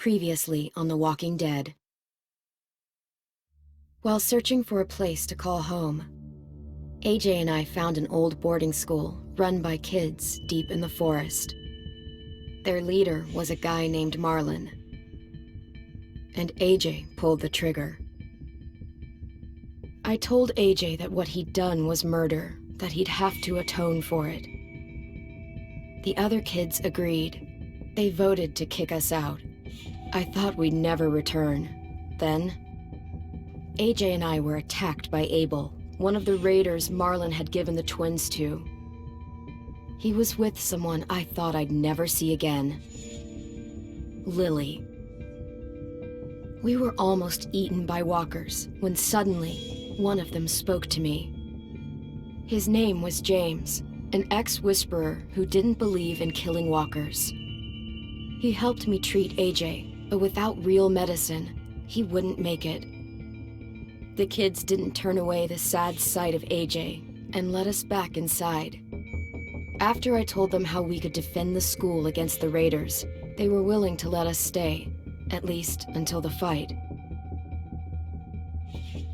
Previously on The Walking Dead. While searching for a place to call home, AJ and I found an old boarding school run by kids deep in the forest. Their leader was a guy named Marlon, and AJ pulled the trigger. I told AJ that what he'd done was murder, that he'd have to atone for it. The other kids agreed. They voted to kick us out. I thought we'd never return. Then, AJ and I were attacked by Abel, one of the raiders Marlon had given the twins to. He was with someone I thought I'd never see again. Lily. We were almost eaten by walkers when suddenly one of them spoke to me. His name was James, an ex-whisperer who didn't believe in killing walkers. He helped me treat AJ, but without real medicine, he wouldn't make it. The kids didn't turn away the sad sight of AJ and let us back inside. After I told them how we could defend the school against the raiders, they were willing to let us stay, at least until the fight.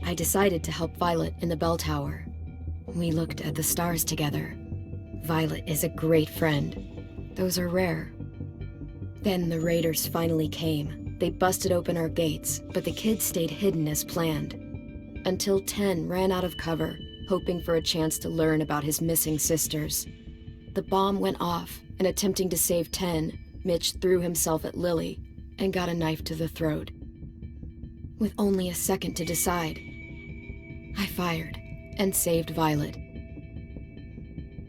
I decided to help Violet in the bell tower. We looked at the stars together. Violet is a great friend. Those are rare. Then the raiders finally came. They busted open our gates, but the kids stayed hidden as planned. Until 10 ran out of cover, hoping for a chance to learn about his missing sisters. The bomb went off, and attempting to save 10, Mitch threw himself at Lily and got a knife to the throat. With only a second to decide, I fired and saved Violet.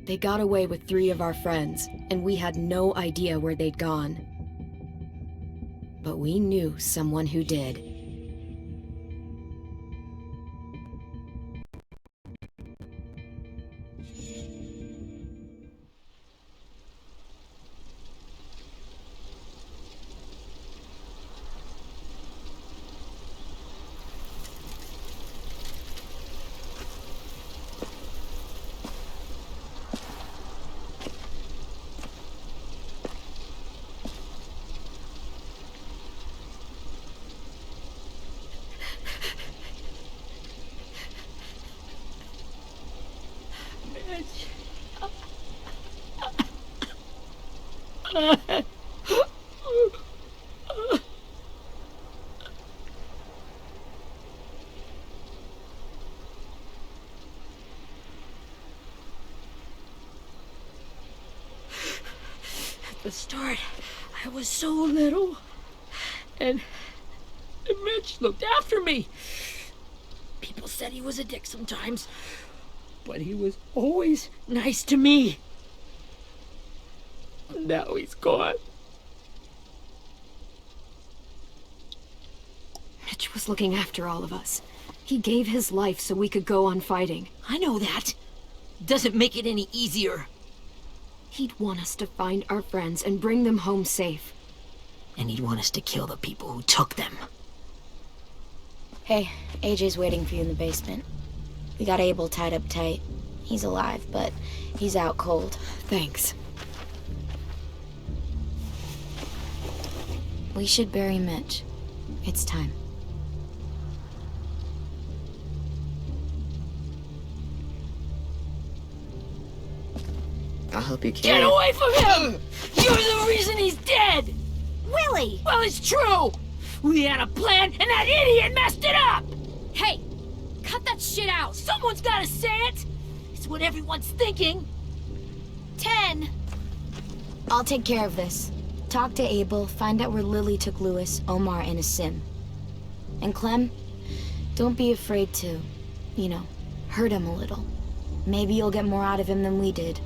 They got away with 3 of our friends, and we had no idea where they'd gone. But we knew someone who did. At the start, I was so little, and Mitch looked after me. People said he was a dick sometimes, but he was always nice to me. Now he's gone. Mitch was looking after all of us. He gave his life so we could go on fighting. I know that. Doesn't make it any easier. He'd want us to find our friends and bring them home safe. And he'd want us to kill the people who took them. Hey, AJ's waiting for you in the basement. We got Abel tied up tight. He's alive, but he's out cold. Thanks. We should bury Mitch. It's time. I'll help you carry. Get away from him! You're the reason he's dead! Willie! Well, it's true! We had a plan, and that idiot messed it up! Hey! Cut that shit out! Someone's gotta say it! It's what everyone's thinking. 10! I'll take care of this. Talk to Abel, find out where Lily took Lewis, Omar, and Asim. And Clem, don't be afraid to, hurt him a little. Maybe you'll get more out of him than we did.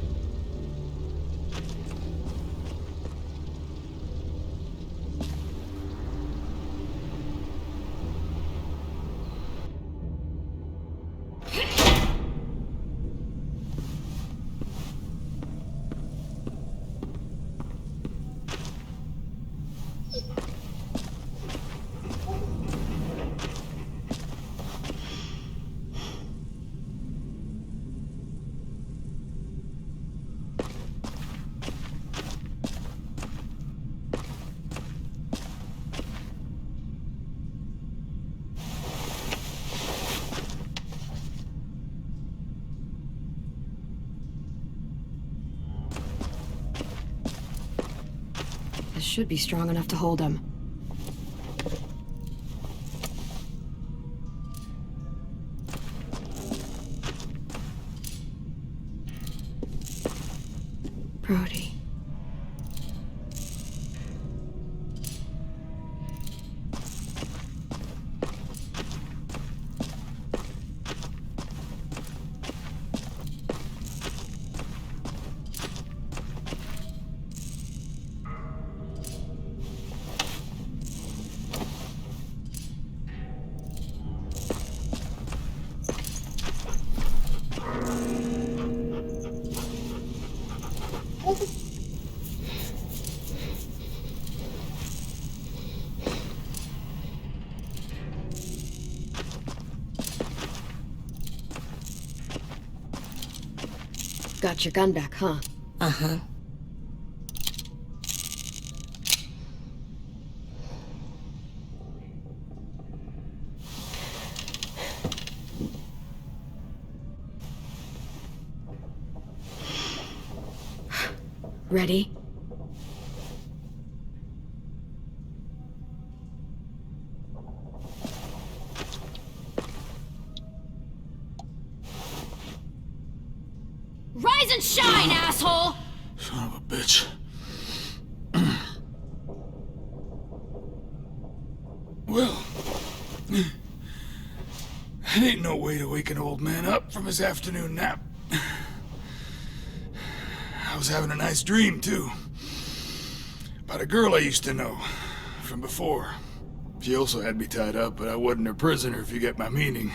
should be strong enough to hold him. Brody. Got your gun back, huh? Uh-huh. Ready? Rise and shine, asshole! Son of a bitch. Well, that ain't no way to wake an old man up from his afternoon nap. I was having a nice dream, too. About a girl I used to know from before. She also had me tied up, but I wasn't her prisoner, if you get my meaning.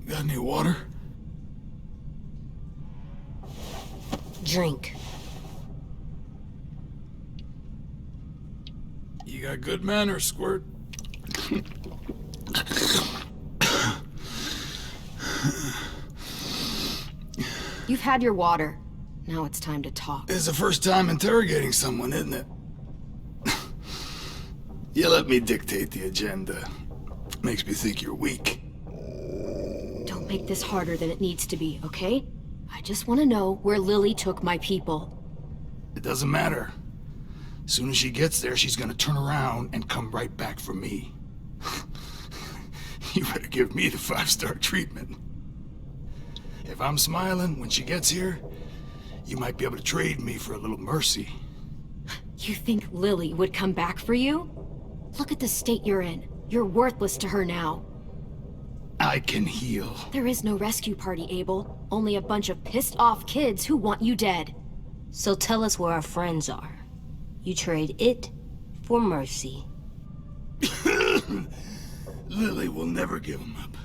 Got any water? Drink. You got good manners, Squirt. You've had your water. Now it's time to talk. It's the first time interrogating someone, isn't it? You let me dictate the agenda. Makes me think you're weak. Don't make this harder than it needs to be, okay? I just want to know where Lily took my people. It doesn't matter. As soon as she gets there, she's gonna turn around and come right back for me. You better give me the 5-star treatment. If I'm smiling when she gets here, you might be able to trade me for a little mercy. You think Lily would come back for you? Look at the state you're in. You're worthless to her now. I can heal. There is no rescue party, Abel. Only a bunch of pissed-off kids who want you dead. So tell us where our friends are. You trade it for mercy. Lily will never give them up.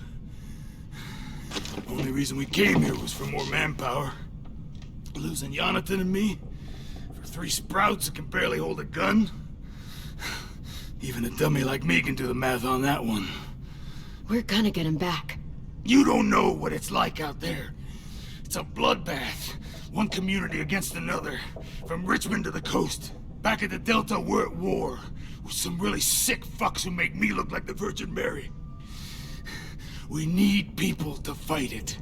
Only reason we came here was for more manpower. Losing Jonathan and me for 3 sprouts that can barely hold a gun. Even a dummy like me can do the math on that one. We're gonna get him back. You don't know what it's like out there. It's a bloodbath. One community against another. From Richmond to the coast. Back at the Delta, we're at war. With some really sick fucks who make me look like the Virgin Mary. We need people to fight it.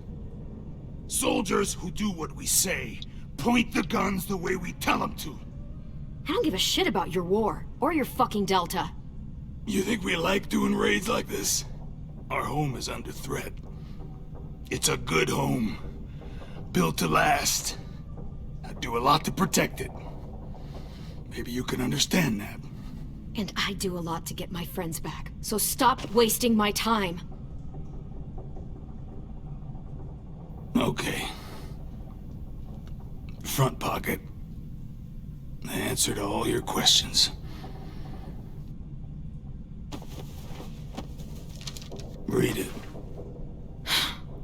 Soldiers who do what we say. Point the guns the way we tell them to. I don't give a shit about your war, or your fucking Delta. You think we like doing raids like this? Our home is under threat. It's a good home. Built to last. I'd do a lot to protect it. Maybe you can understand that. And I do a lot to get my friends back, so stop wasting my time. Okay. Front pocket. The answer to all your questions. Read it.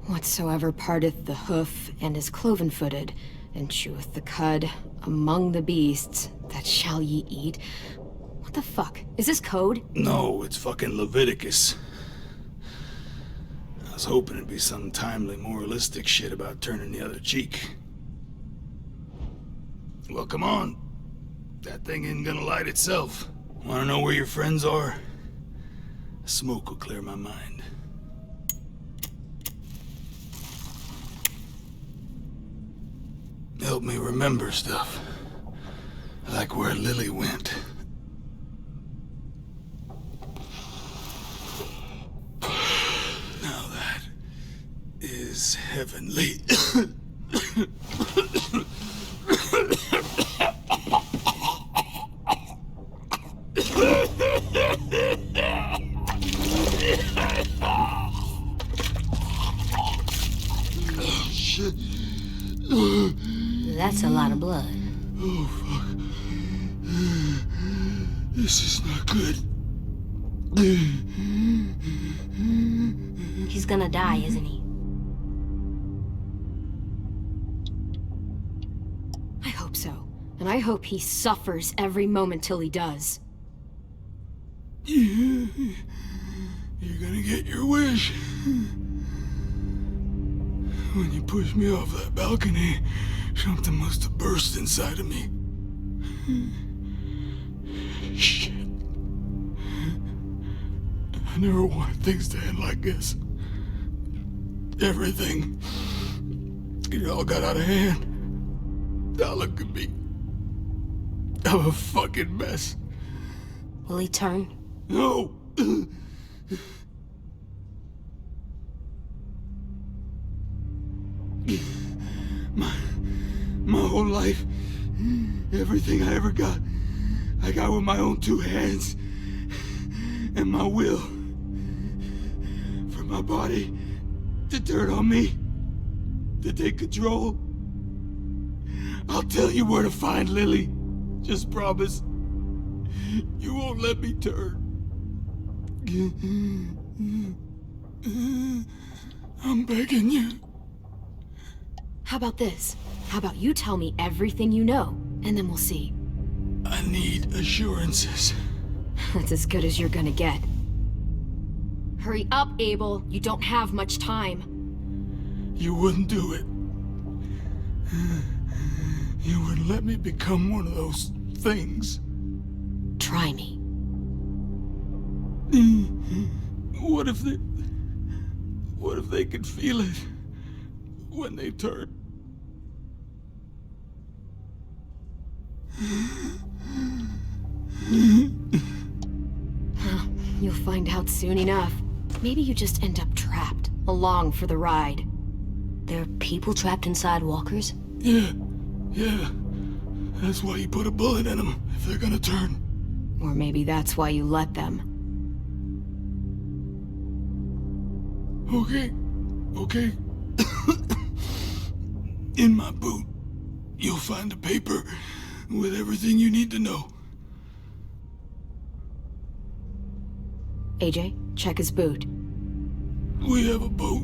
Whatsoever parteth the hoof and is cloven-footed, and cheweth the cud among the beasts, that shall ye eat. What the fuck? Is this code? No, it's fucking Leviticus. I was hoping it'd be some timely moralistic shit about turning the other cheek. Well, come on. That thing ain't gonna light itself. Wanna know where your friends are? Smoke will clear my mind. help me remember stuff. Like where Lily went. Now that is heavenly. Shit. That's a lot of blood. Oh, fuck. This is not good. He's gonna die, isn't he? I hope so. And I hope he suffers every moment till he does. You're gonna get your wish. When you pushed me off that balcony, something must have burst inside of me. Shit. I never wanted things to end like this. Everything. It all got out of hand. Now look at me. I'm a fucking mess. Will he turn? No! My whole life, everything I ever got, I got with my own two hands and my will. For my body to turn on me, to take control. I'll tell you where to find Lily. Just promise. You won't let me turn. I'm begging you. How about this? How about you tell me everything you know, and then we'll see. I need assurances. That's as good as you're gonna get. Hurry up, Abel. You don't have much time. You wouldn't do it. You wouldn't let me become one of those things. Try me. What if they could feel it when they turn? You'll find out soon enough. Maybe you just end up trapped, along for the ride. There are people trapped inside walkers? Yeah. That's why you put a bullet in them, if they're gonna turn. Or maybe that's why you let them. Okay. In my boot, you'll find a paper with everything you need to know. AJ, check his boot. We have a boat.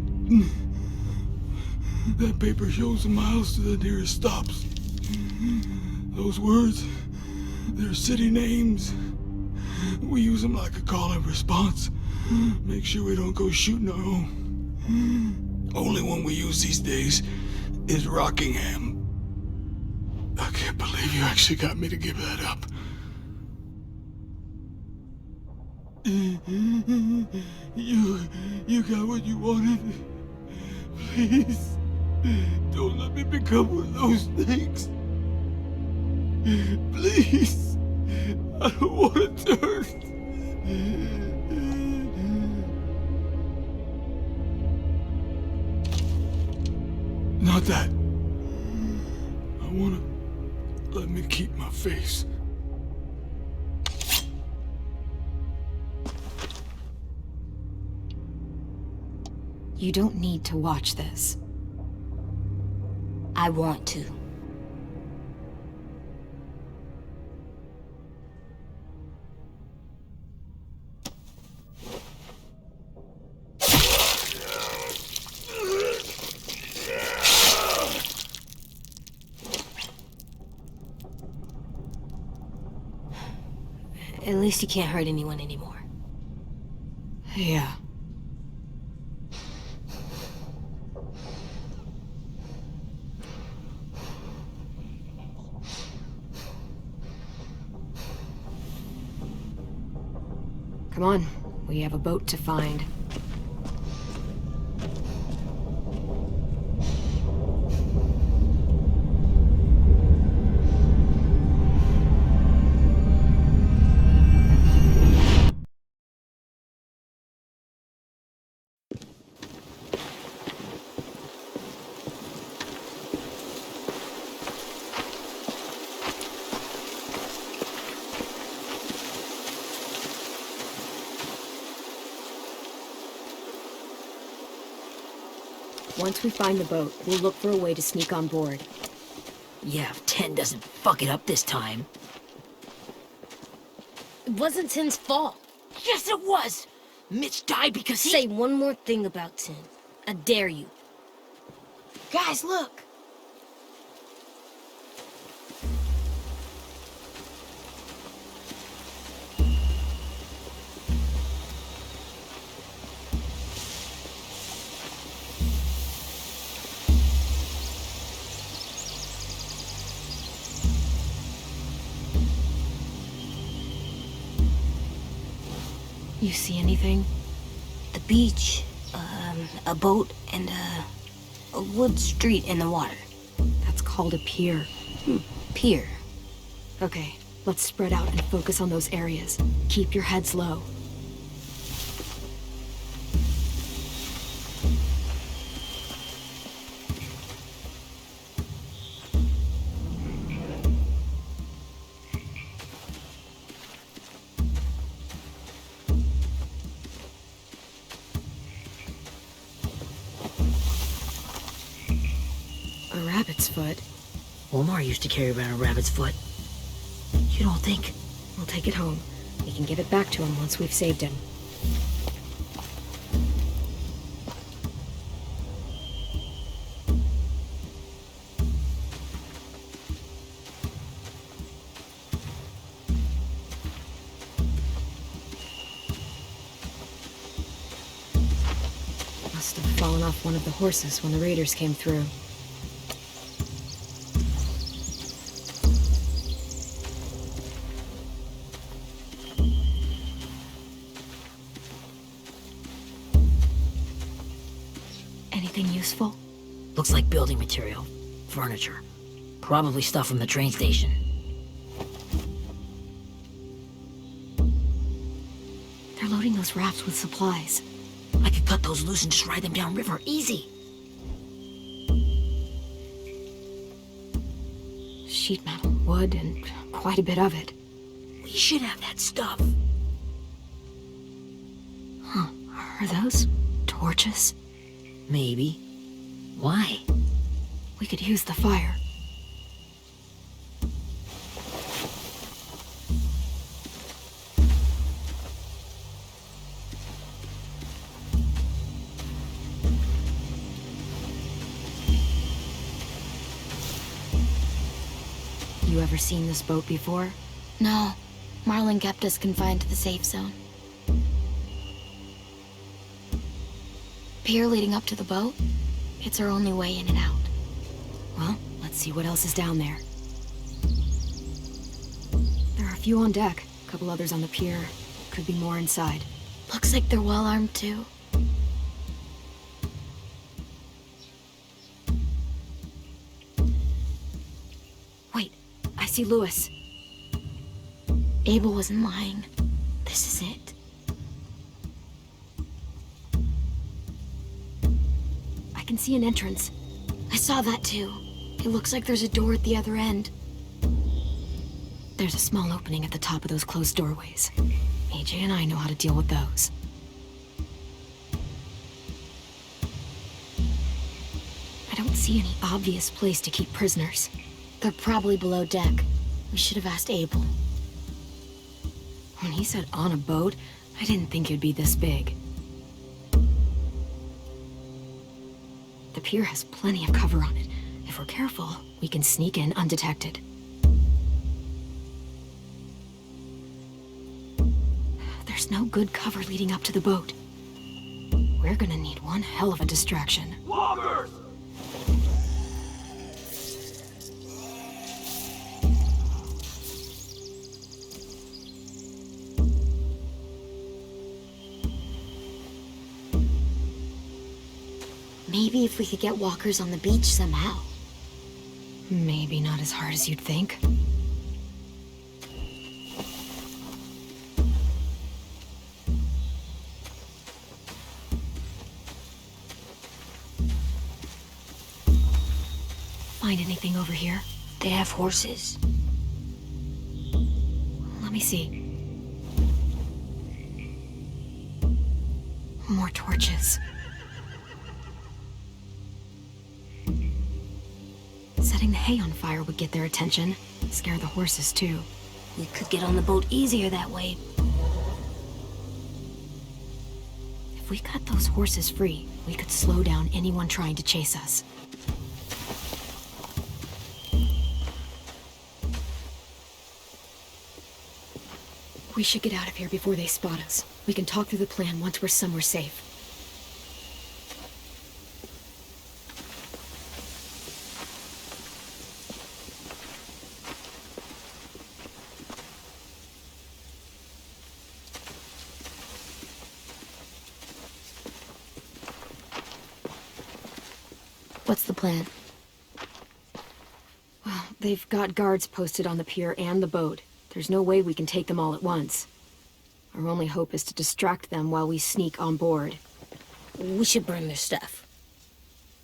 That paper shows the miles to the nearest stops. Those words, they're city names. We use them like a call and response. Make sure we don't go shooting our own. Only one we use these days is Rockingham. I can't believe you actually got me to give that up. You got what you wanted. Please, don't let me become one of those things. Please, I don't want to turn. Not that. I want to let me keep my face. You don't need to watch this. I want to. At least you can't hurt anyone anymore. Yeah. Come on, we have a boat to find. Once we find the boat, we'll look for a way to sneak on board. Yeah, if 10 doesn't fuck it up this time. It wasn't Tin's fault. Yes, it was! Mitch died because he... Say one more thing about Tin. I dare you. Guys, look! You see anything? The beach, a boat, and a wood street in the water. That's called a pier. Pier. Okay, let's spread out and focus on those areas. Keep your heads low. A rabbit's foot? Omar used to carry around a rabbit's foot. You don't think? We'll take it home. We can give it back to him once we've saved him. Must have fallen off one of the horses when the raiders came through. Anything useful? Looks like building material. Furniture. Probably stuff from the train station. They're loading those rafts with supplies. I could cut those loose and just ride them downriver. Easy. Sheet metal, wood, and quite a bit of it. We should have that stuff. Huh. Are those torches? Maybe. Why? We could use the fire. You ever seen this boat before? No. Marlin kept us confined to the safe zone. Pier leading up to the boat? It's our only way in and out. Well, let's see what else is down there. There are a few on deck, a couple others on the pier. Could be more inside. Looks like they're well armed too. Wait, I see Lewis. Abel wasn't lying. This is it. I can see an entrance. I saw that too. It looks like there's a door at the other end. There's a small opening at the top of those closed doorways. AJ and I know how to deal with those. I don't see any obvious place to keep prisoners. They're probably below deck. We should have asked Abel. When he said on a boat, I didn't think it'd be this big. The pier has plenty of cover on it. If we're careful, we can sneak in undetected. There's no good cover leading up to the boat. We're gonna need one hell of a distraction. Loggers! Maybe if we could get walkers on the beach somehow. Maybe not as hard as you'd think. Find anything over here? They have horses. Let me see. More torches. Setting the hay on fire would get their attention. Scare the horses, too. We could get on the boat easier that way. If we cut those horses free, we could slow down anyone trying to chase us. We should get out of here before they spot us. We can talk through the plan once we're somewhere safe. What's the plan? Well, they've got guards posted on the pier and the boat. There's no way we can take them all at once. Our only hope is to distract them while we sneak on board. We should burn their stuff.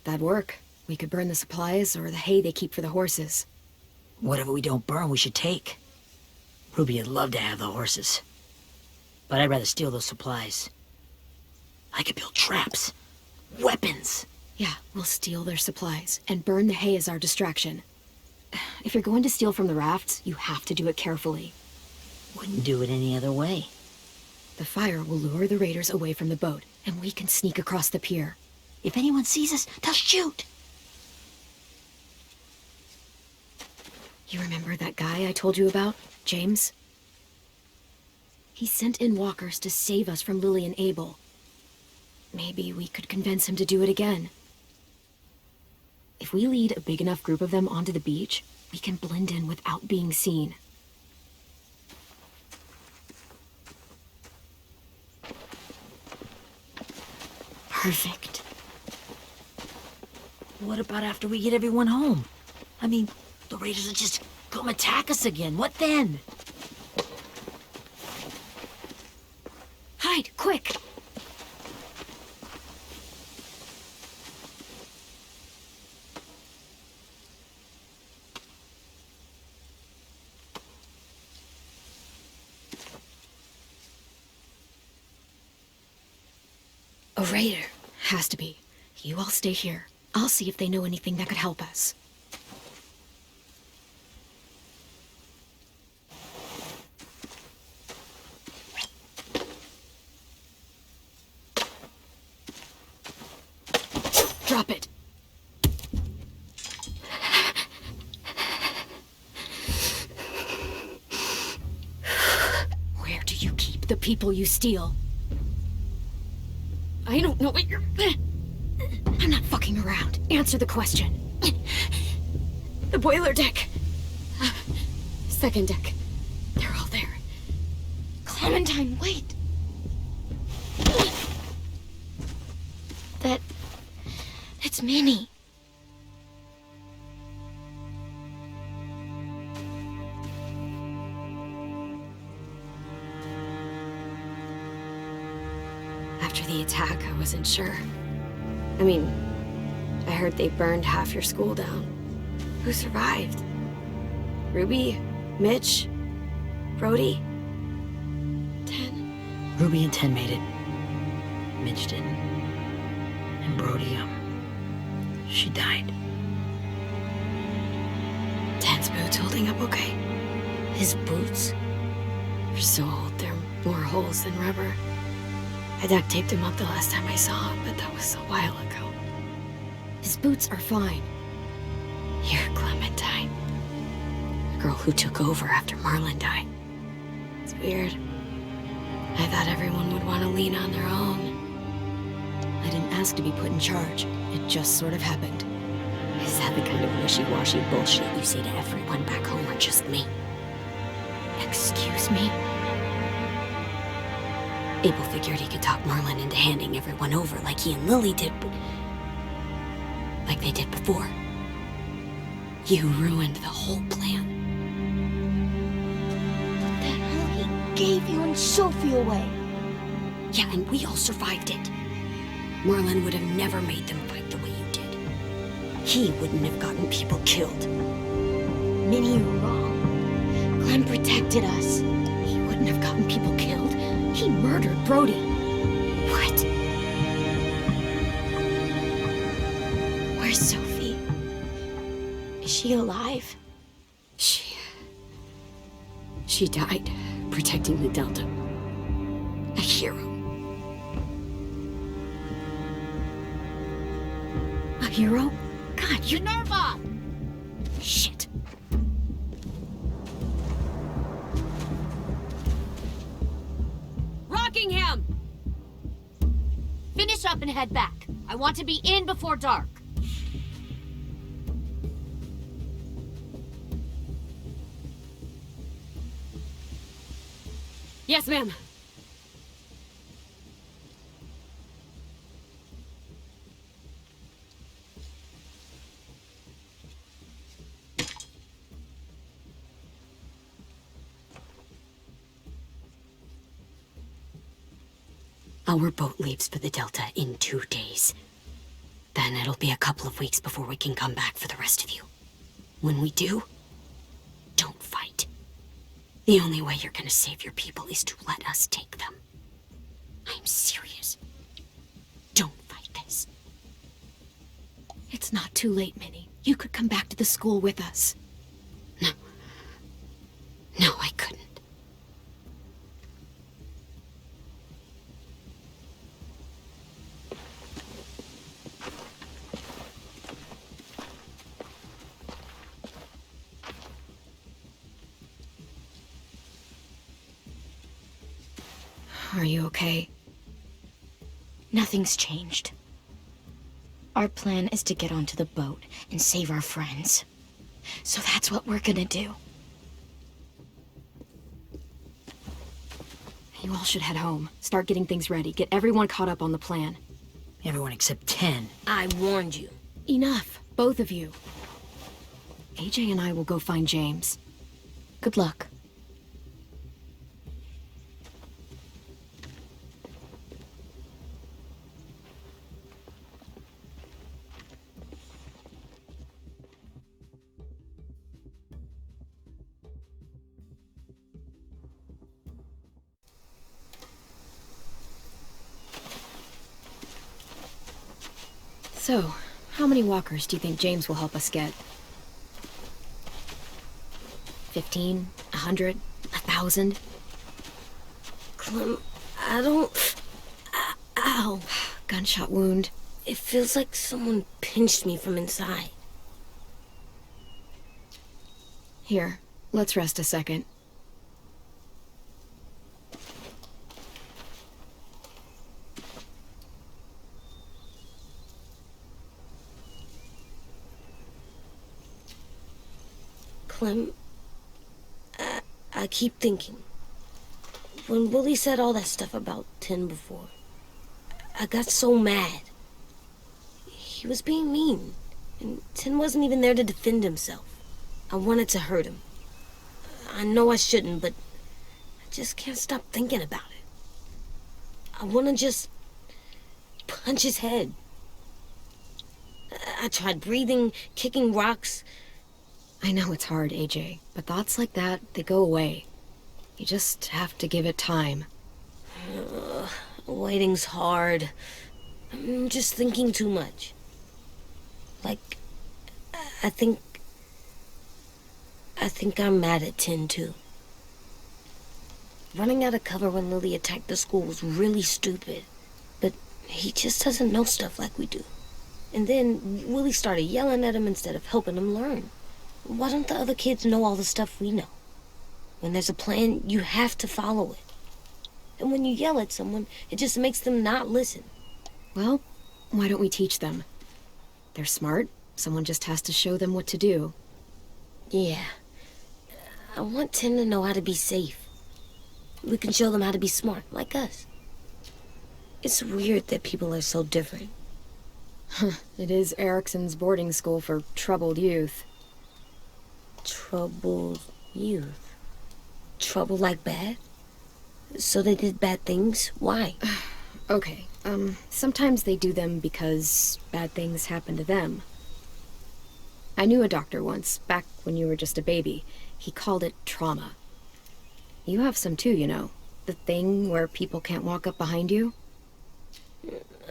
That'd work. We could burn the supplies or the hay they keep for the horses. Whatever we don't burn, we should take. Ruby'd love to have the horses. But I'd rather steal those supplies. I could build traps. Weapons. Yeah, we'll steal their supplies and burn the hay as our distraction. If you're going to steal from the rafts, you have to do it carefully. Wouldn't do it any other way. The fire will lure the raiders away from the boat, and we can sneak across the pier. If anyone sees us, they'll shoot. You remember that guy I told you about, James? He sent in walkers to save us from Lily and Abel. Maybe we could convince him to do it again. If we lead a big enough group of them onto the beach, we can blend in without being seen. Perfect. What about after we get everyone home? I mean, the raiders will just come attack us again. What then? Hide, quick! A raider. Has to be. You all stay here. I'll see if they know anything that could help us. Drop it. Where do you keep the people you steal? I don't know what you're... I'm not fucking around. Answer the question. The boiler deck. Second deck. They're all there. Clementine, wait! That's Minnie. After the attack, I wasn't sure. I mean, I heard they burned half your school down. Who survived? Ruby? Mitch? Brody? 10? Ruby and 10 made it. Mitch didn't. And Brody, she died. 10's boots holding up okay? His boots? They're so old, they're more holes than rubber. I duct taped him up the last time I saw him, but that was a while ago. His boots are fine. You're Clementine. The girl who took over after Marlon died. It's weird. I thought everyone would want to lean on their own. I didn't ask to be put in charge. It just sort of happened. Is that the kind of wishy-washy bullshit you say to everyone back home or just me? Excuse me? Abel figured he could talk Marlon into handing everyone over like he and Lily did, but... like they did before. You ruined the whole plan. The hell he gave you and Sophie away. Yeah, and we all survived it. Marlon would have never made them fight the way you did. He wouldn't have gotten people killed. Minnie, you're wrong. Clem protected us. He wouldn't have gotten people killed. He murdered Brody. What? Where's Sophie? Is she alive? She died protecting the Delta. A hero. A hero? God, you... Minerva! Shit. Rockingham! Finish up and head back. I want to be in before dark. Yes, ma'am. Our boat leaves for the Delta in 2 days. Then it'll be a couple of weeks before we can come back for the rest of you. When we do, don't fight. The only way you're gonna save your people is to let us take them. I'm serious. Don't fight this. It's not too late, Minnie. You could come back to the school with us. No. No, I couldn't. Are you okay? Nothing's changed. Our plan is to get onto the boat and save our friends. So that's what we're gonna do. You all should head home. Start getting things ready. Get everyone caught up on the plan. Everyone except 10. I warned you. Enough, both of you. AJ and I will go find James. Good luck. So, how many walkers do you think James will help us get? 15? 100? 1,000? Clem, I don't... Ow. Gunshot wound. It feels like someone pinched me from inside. Here, let's rest a second. Clem, I keep thinking. When Willie said all that stuff about 10 before, I got so mad. He was being mean, and 10 wasn't even there to defend himself. I wanted to hurt him. I know I shouldn't, but I just can't stop thinking about it. I want to just punch his head. I tried breathing, kicking rocks. I know it's hard, AJ, but thoughts like that, they go away. You just have to give it time. Waiting's hard. I'm just thinking too much. Like, I think I'm mad at 10 too. Running out of cover when Lily attacked the school was really stupid. But he just doesn't know stuff like we do. And then Willie started yelling at him instead of helping him learn. Why don't the other kids know all the stuff we know? When there's a plan, you have to follow it. And when you yell at someone, it just makes them not listen. Well, why don't we teach them? They're smart. Someone just has to show them what to do. Yeah. I want 10 to know how to be safe. We can show them how to be smart, like us. It's weird that people are so different. It is Erickson's boarding school for troubled youth. Troubled youth? Trouble like bad? So they did bad things? Why? Okay, sometimes they do them because bad things happen to them. I knew a doctor once, back when you were just a baby. He called it trauma. You have some too, you know. The thing where people can't walk up behind you.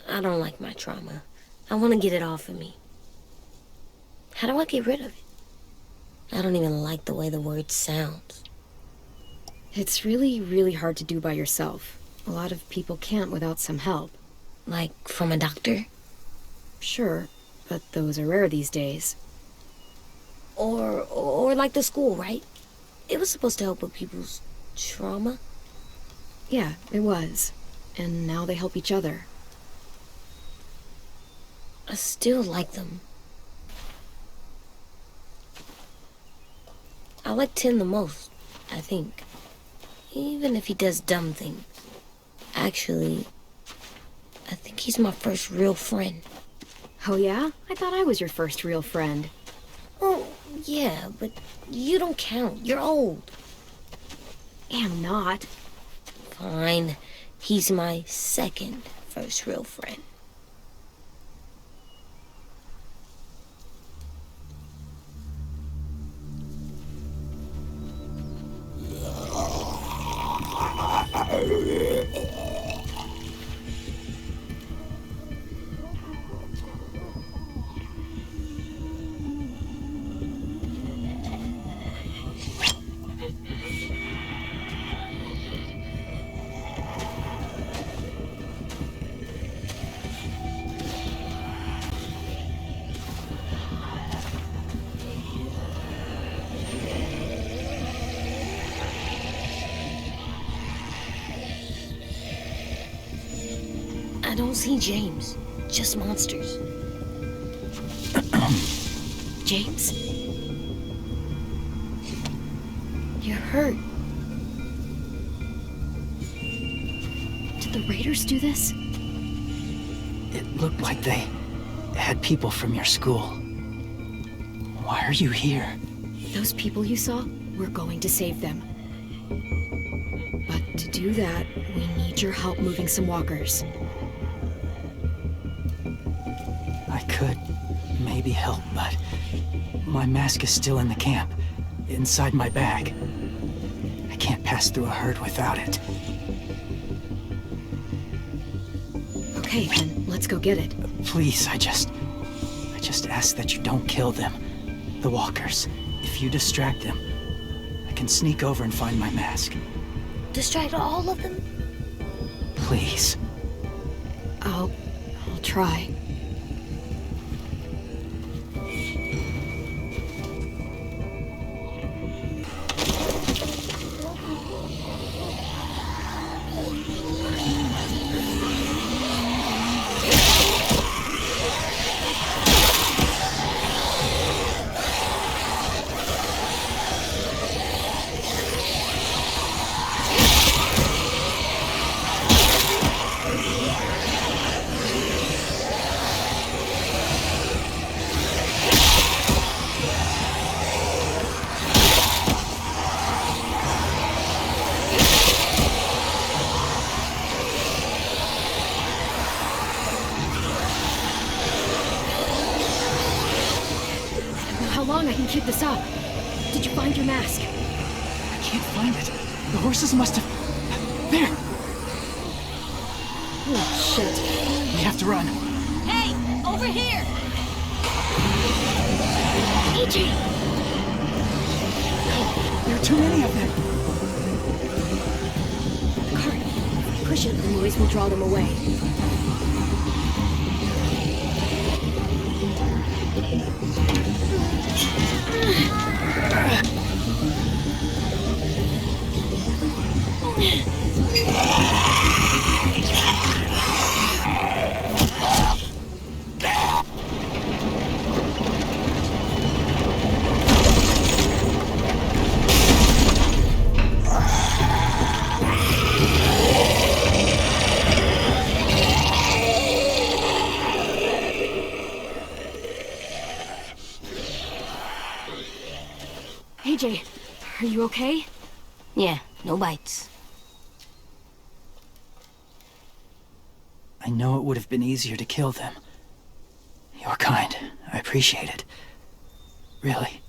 I don't like my trauma. I want to get it off of me. How do I get rid of it? I don't even like the way the word sounds. It's really, really hard to do by yourself. A lot of people can't without some help. Like, from a doctor? Sure, but those are rare these days. Or like the school, right? It was supposed to help with people's trauma. Yeah, it was. And now they help each other. I still like them. I like Tin the most, I think. Even if he does dumb things. Actually, I think he's my first real friend. Oh yeah? I thought I was your first real friend. Oh, yeah, but you don't count. You're old. Am not. Fine. He's my second first real friend. I don't see James, just monsters. James? You're hurt. Did the raiders do this? It looked like they had people from your school. Why are you here? Those people you saw, we're going to save them. But to do that, we need your help moving some walkers. I could maybe help, but my mask is still in the camp, inside my bag. I can't pass through a herd without it. Okay, then let's go get it. Please, I just ask that you don't kill them. The walkers. If you distract them, I can sneak over and find my mask. Distract all of them? Please. I'll try. I can keep this up. Did you find your mask? I can't find it. The horses must have... There! Oh, shit. We have to run. Hey, over here! EJ! There are too many of them. The cart. If we push it, the noise will draw them away. AJ, are you okay? Yeah, no bites. I know it would have been easier to kill them. You're kind. I appreciate it. Really.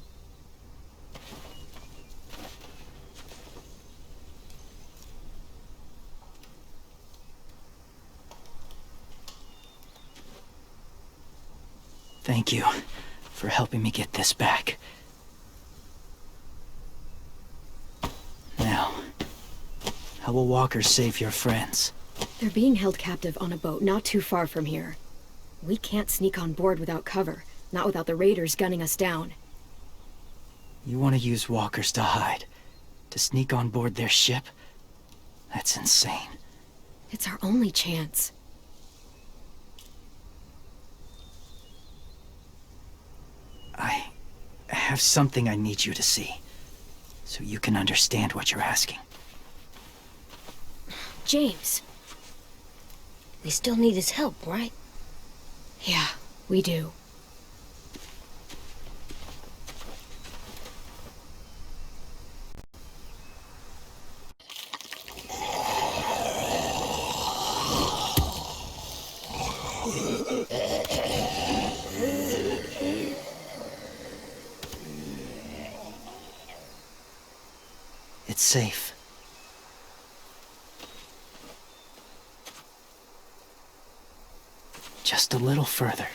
Thank you for helping me get this back. How will walkers save your friends? They're being held captive on a boat not too far from here. We can't sneak on board without cover, not without the raiders gunning us down. You want to use walkers to hide? To sneak on board their ship? That's insane. It's our only chance. I have something I need you to see, so you can understand what you're asking. James. We still need his help, right? Yeah, we do. It's safe. Just a little further.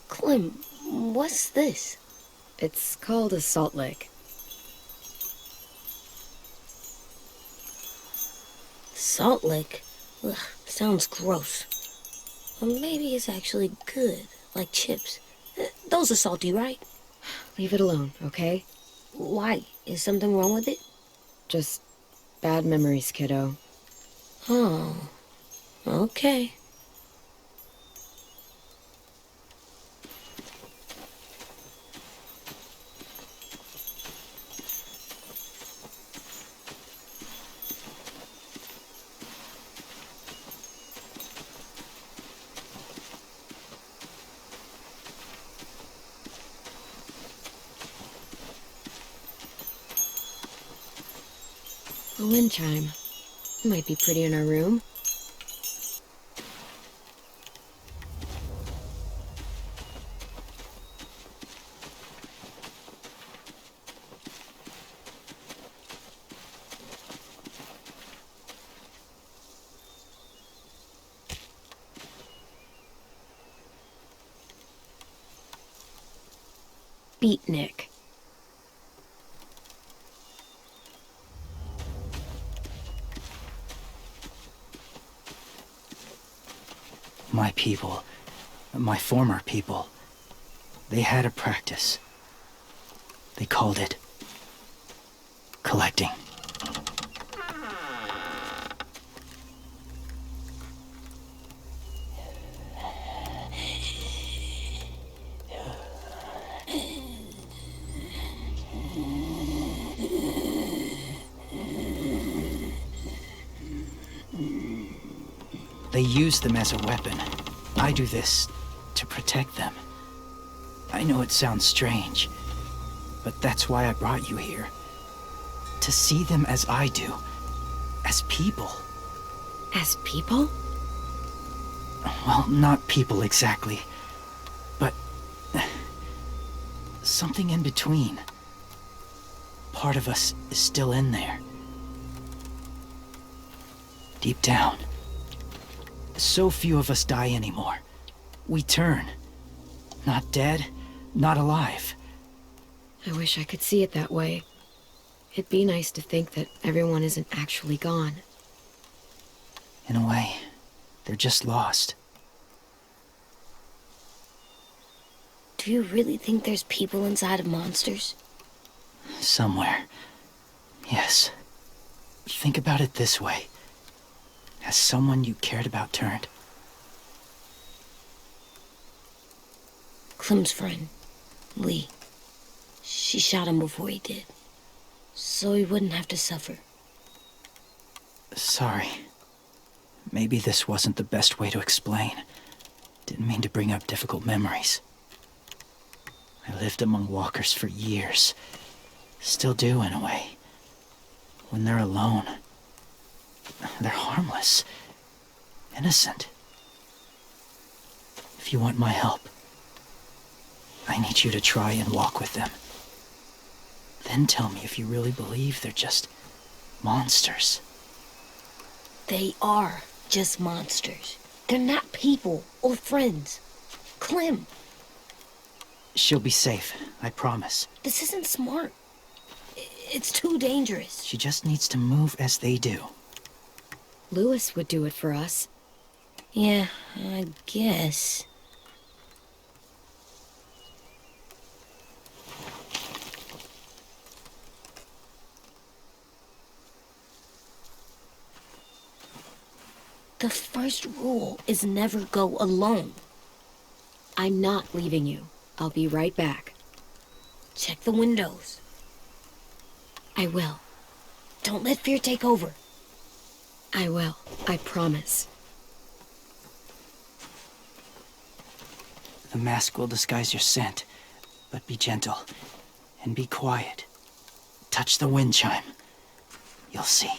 Clem, what's this? It's called a salt lick. Salt lick? Ugh, sounds gross. Or maybe it's actually good, like chips. Those are salty, right? Leave it alone, okay? Why? Is something wrong with it? Just bad memories, kiddo. Oh, okay. A wind chime. Might be pretty in our room. Beatnik. My people, my former people, they had a practice. They called it collecting. They use them as a weapon. I do this to protect them. I know it sounds strange, but that's why I brought you here. To see them as I do. As people. As people? Well, not people exactly, but something in between. Part of us is still in there. Deep down. So few of us die anymore. We turn. Not dead, not alive. I wish I could see it that way. It'd be nice to think that everyone isn't actually gone. In a way, they're just lost. Do you really think there's people inside of monsters? Somewhere. Yes. Think about it this way. Has someone you cared about turned? Clem's friend, Lee. She shot him before he did, so he wouldn't have to suffer. Sorry. Maybe this wasn't the best way to explain. Didn't mean to bring up difficult memories. I lived among walkers for years. Still do, in a way. When they're alone, they're harmless. Innocent. if you want my help, I need you to try and walk with them. Then tell me if you really believe they're just monsters. They are just monsters. They're not people or friends. Clem, She'll be safe, I promise. this isn't smart. It's too dangerous. She just needs to move as they do. Lewis would do it for us. Yeah, I guess. The first rule is never go alone. I'm not leaving you. I'll be right back. Check the windows. I will. Don't let fear take over. I will. I promise. The mask will disguise your scent, but be gentle and be quiet. Touch the wind chime. You'll see.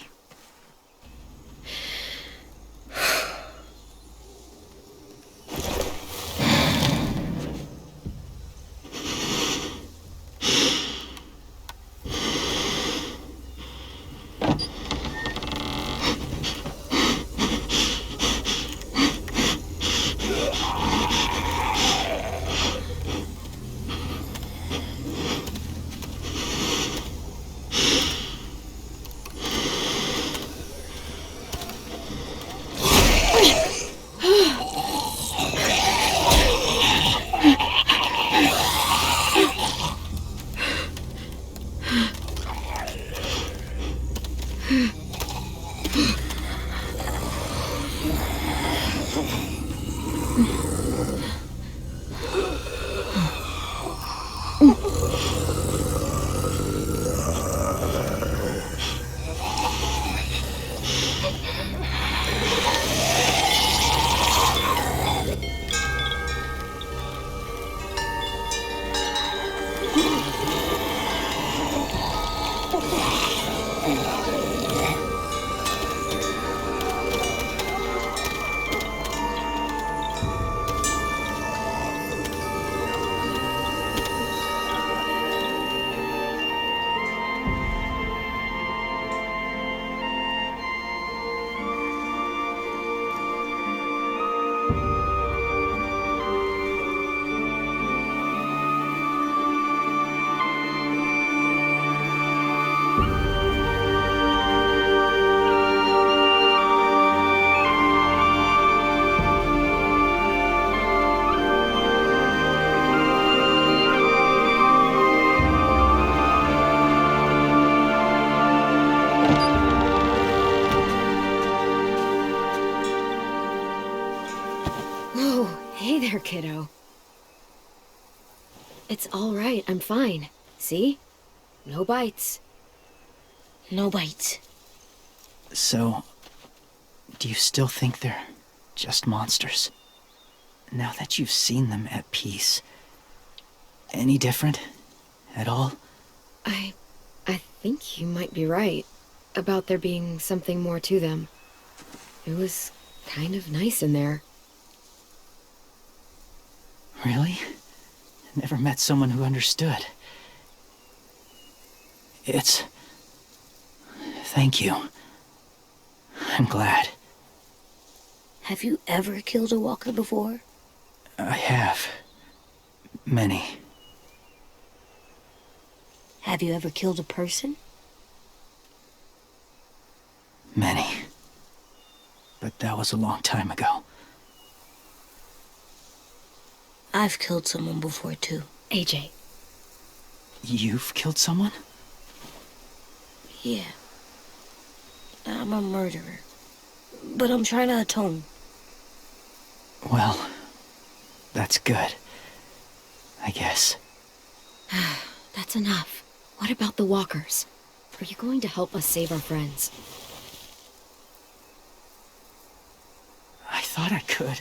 Hey there, kiddo. It's all right. I'm fine. See? No bites. No bites. So, do you still think they're just monsters? Now that you've seen them at peace, any different at all? I think you might be right about there being something more to them. It was kind of nice in there. Really? Never met someone who understood. Thank you. I'm glad. Have you ever killed a walker before? I have. Many. Have you ever killed a person? Many. But that was a long time ago. I've killed someone before, too. AJ. You've killed someone? Yeah. I'm a murderer. But I'm trying to atone. Well, that's good. I guess. That's enough. What about the walkers? Are you going to help us save our friends? I thought I could,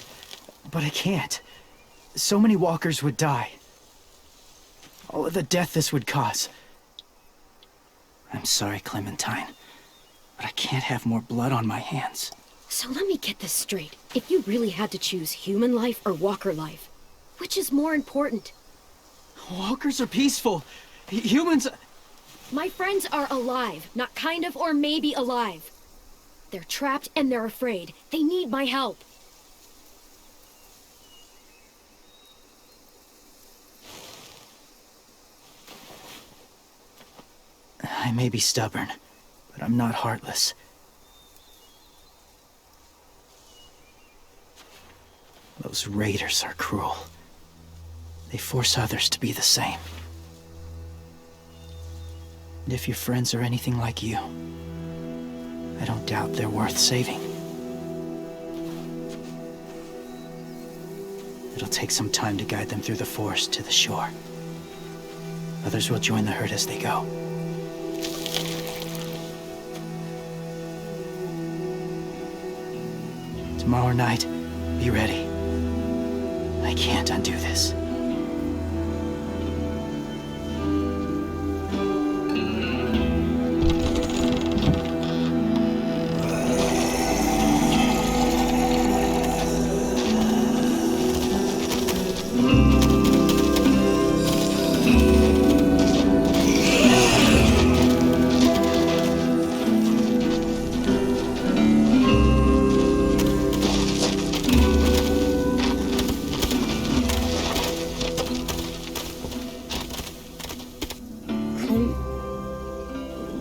but I can't. So many walkers would die. All of the death this would cause. I'm sorry, Clementine, but I can't have more blood on my hands. So let me get this straight. If you really had to choose human life or walker life, which is more important? Walkers are peaceful. Humans... My friends are alive, not kind of or maybe alive. They're trapped and they're afraid. They need my help. I may be stubborn, but I'm not heartless. Those raiders are cruel. They force others to be the same. And if your friends are anything like you, I don't doubt they're worth saving. It'll take some time to guide them through the forest to the shore. Others will join the herd as they go. Tomorrow night, be ready. I can't undo this.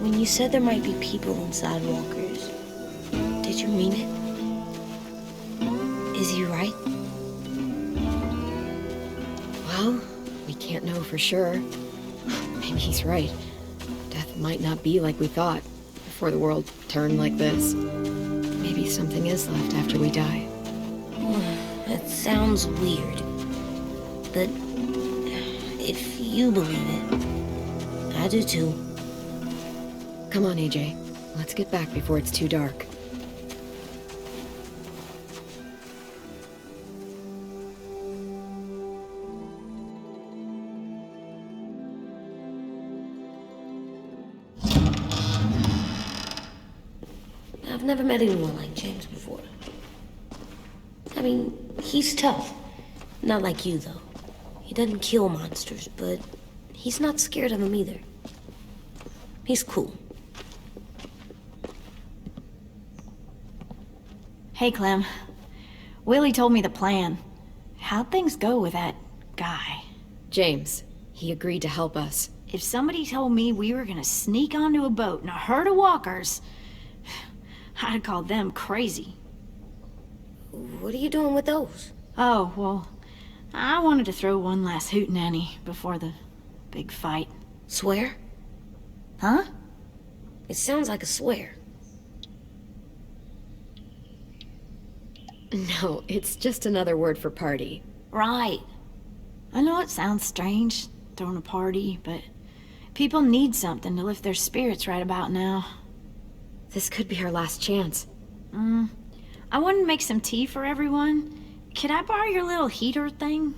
When you said there might be people inside walkers, did you mean it? Is he right? Well, we can't know for sure. Maybe he's right. Death might not be like we thought before the world turned like this. Maybe something is left after we die. That sounds weird. But if you believe it, I do too. Come on, AJ. Let's get back before it's too dark. I've never met anyone like James before. I mean, he's tough. Not like you, though. He doesn't kill monsters, but he's not scared of them either. He's cool. Hey, Clem. Willie told me the plan. How'd things go with that guy? James, he agreed to help us. If somebody told me we were gonna sneak onto a boat in a herd of walkers, I'd call them crazy. What are you doing with those? Oh, well, I wanted to throw one last hootenanny before the big fight. Swear? Huh? It sounds like a swear. No, it's just another word for party. Right. I know it sounds strange, throwing a party, but people need something to lift their spirits right about now. This could be our last chance. I wanted to make some tea for everyone. Could I borrow your little heater thing?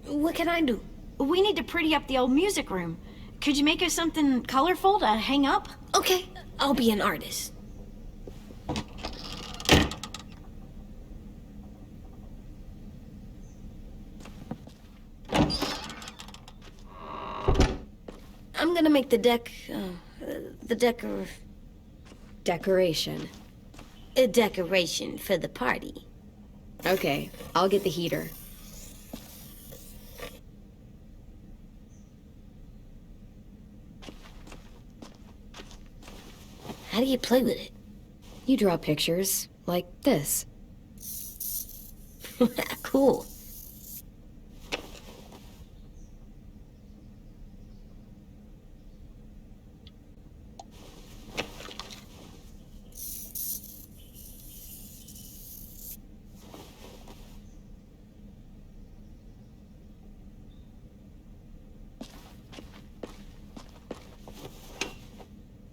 What can I do? We need to pretty up the old music room. Could you make us something colorful to hang up? Okay, I'll be an artist. I'm gonna make the Decoration. a decoration for the party. Okay, I'll get the heater. How do you play with it? You draw pictures, like this. Cool.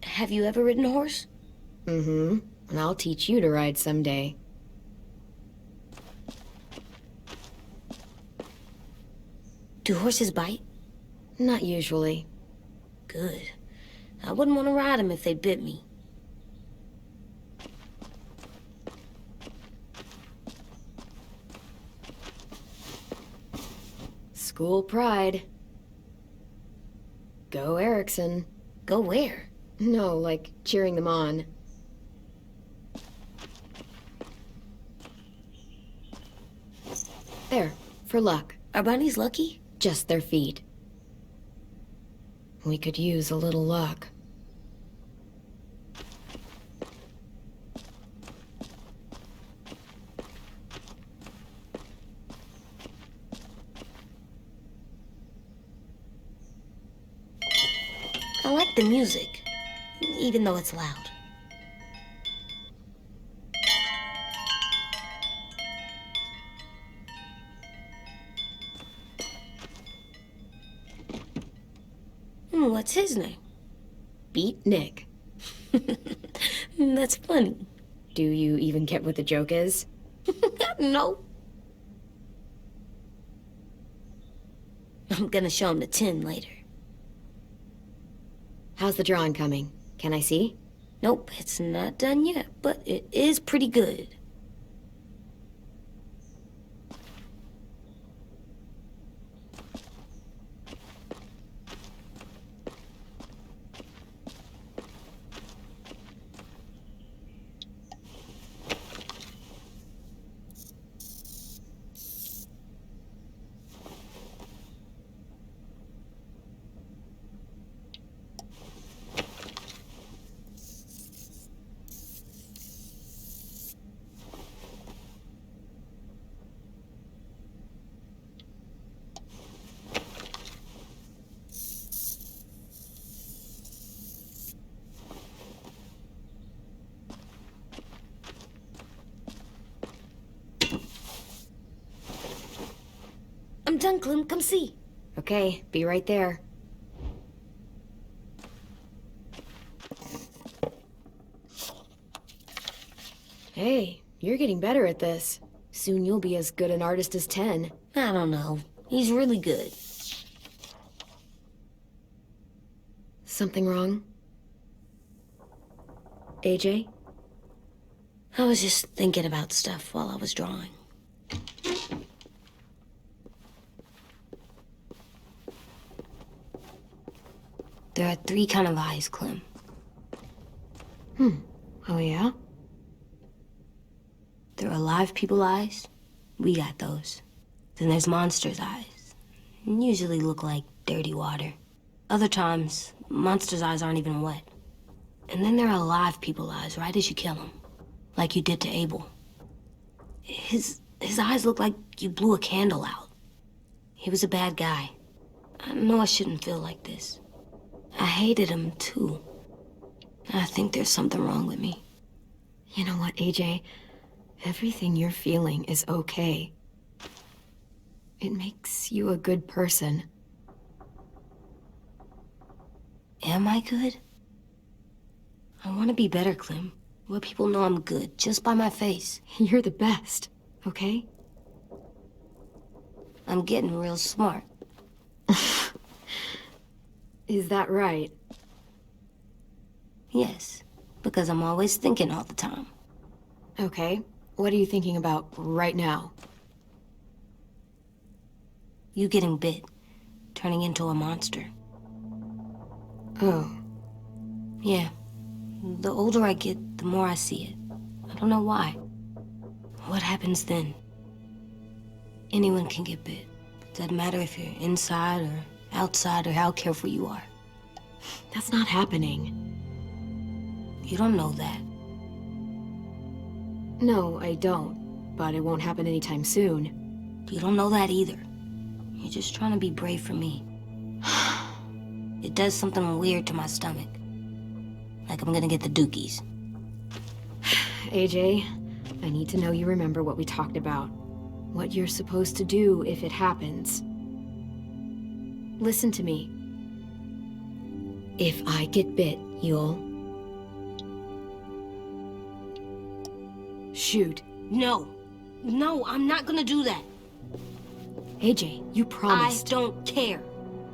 Have you ever ridden a horse? Mm-hmm. And I'll teach you to ride someday. Do horses bite? Not usually. Good. I wouldn't want to ride them if they bit me. School pride. Go Erickson. Go where? No, like cheering them on. There, for luck. Are bunnies lucky? Just their feet. We could use a little luck. I like the music, even though it's loud. What's his name? Beat Nick. That's funny. Do you even get what the joke is? No. I'm gonna show him the tin later. How's the drawing coming? Can I see? Nope, it's not done yet, but it is pretty good. I'm done, Clem. Come see. Okay, be right there. Hey, you're getting better at this. Soon you'll be as good an artist as 10. I don't know. He's really good. Something wrong? AJ? I was just thinking about stuff while I was drawing. There are 3 kind of eyes, Clem. Oh yeah? There are live people eyes. We got those. Then there's monsters' eyes. Usually look like dirty water. Other times, monsters' eyes aren't even wet. And then there are live people eyes right as you kill them. Like you did to Abel. His eyes look like you blew a candle out. He was a bad guy. I know I shouldn't feel like this. I hated him, too. I think there's something wrong with me. You know what, AJ? Everything you're feeling is okay. It makes you a good person. Am I good? I want to be better, Clem. Let people know I'm good, just by my face. You're the best, okay? I'm getting real smart. Is that right? Yes, because I'm always thinking all the time. Okay. What are you thinking about right now? You getting bit, turning into a monster. Oh. Yeah. The older I get, the more I see it. I don't know why. What happens then? Anyone can get bit. Doesn't matter if you're inside or outside or how careful you are. That's not happening. You don't know that. No, I don't. But it won't happen anytime soon. You don't know that either. You're just trying to be brave for me. It does something weird to my stomach. Like I'm gonna get the dookies. AJ, I need to know you remember what we talked about. What you're supposed to do if it happens. Listen to me. If I get bit, you'll... shoot. No. No, I'm not gonna do that. AJ, you promised. I don't care.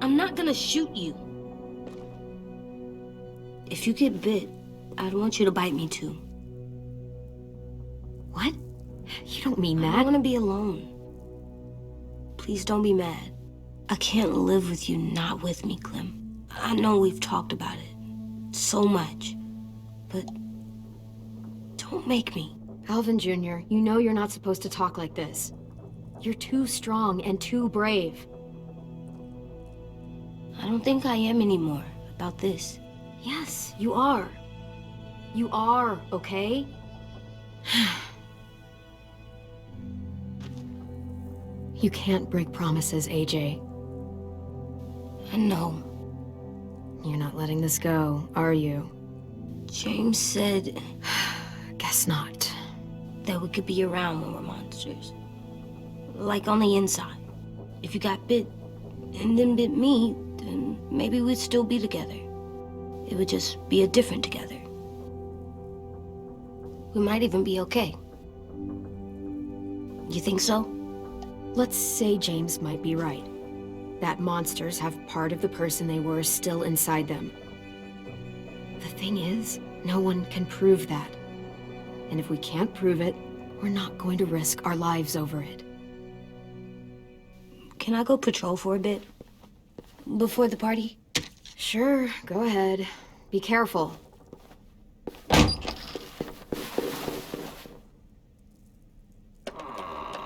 I'm not gonna shoot you. If you get bit, I'd want you to bite me too. What? You don't mean I that. don't want to be alone. Please don't be mad. I can't live with you not with me, Clem. I know we've talked about it so much, but don't make me. Alvin Jr., you know you're not supposed to talk like this. You're too strong and too brave. I don't think I am anymore about this. Yes, you are. You are, okay? You can't break promises, AJ. I know. You're not letting this go, are you? James said Guess not. that we could be around when we're monsters. Like on the inside. If you got bit and then bit me, then maybe we'd still be together. It would just be a different together. We might even be okay. You think so? Let's say James might be right. That monsters have part of the person they were still inside them. The thing is, no one can prove that. And if we can't prove it, we're not going to risk our lives over it. Can I go patrol for a bit? Before the party? Sure, go ahead. Be careful.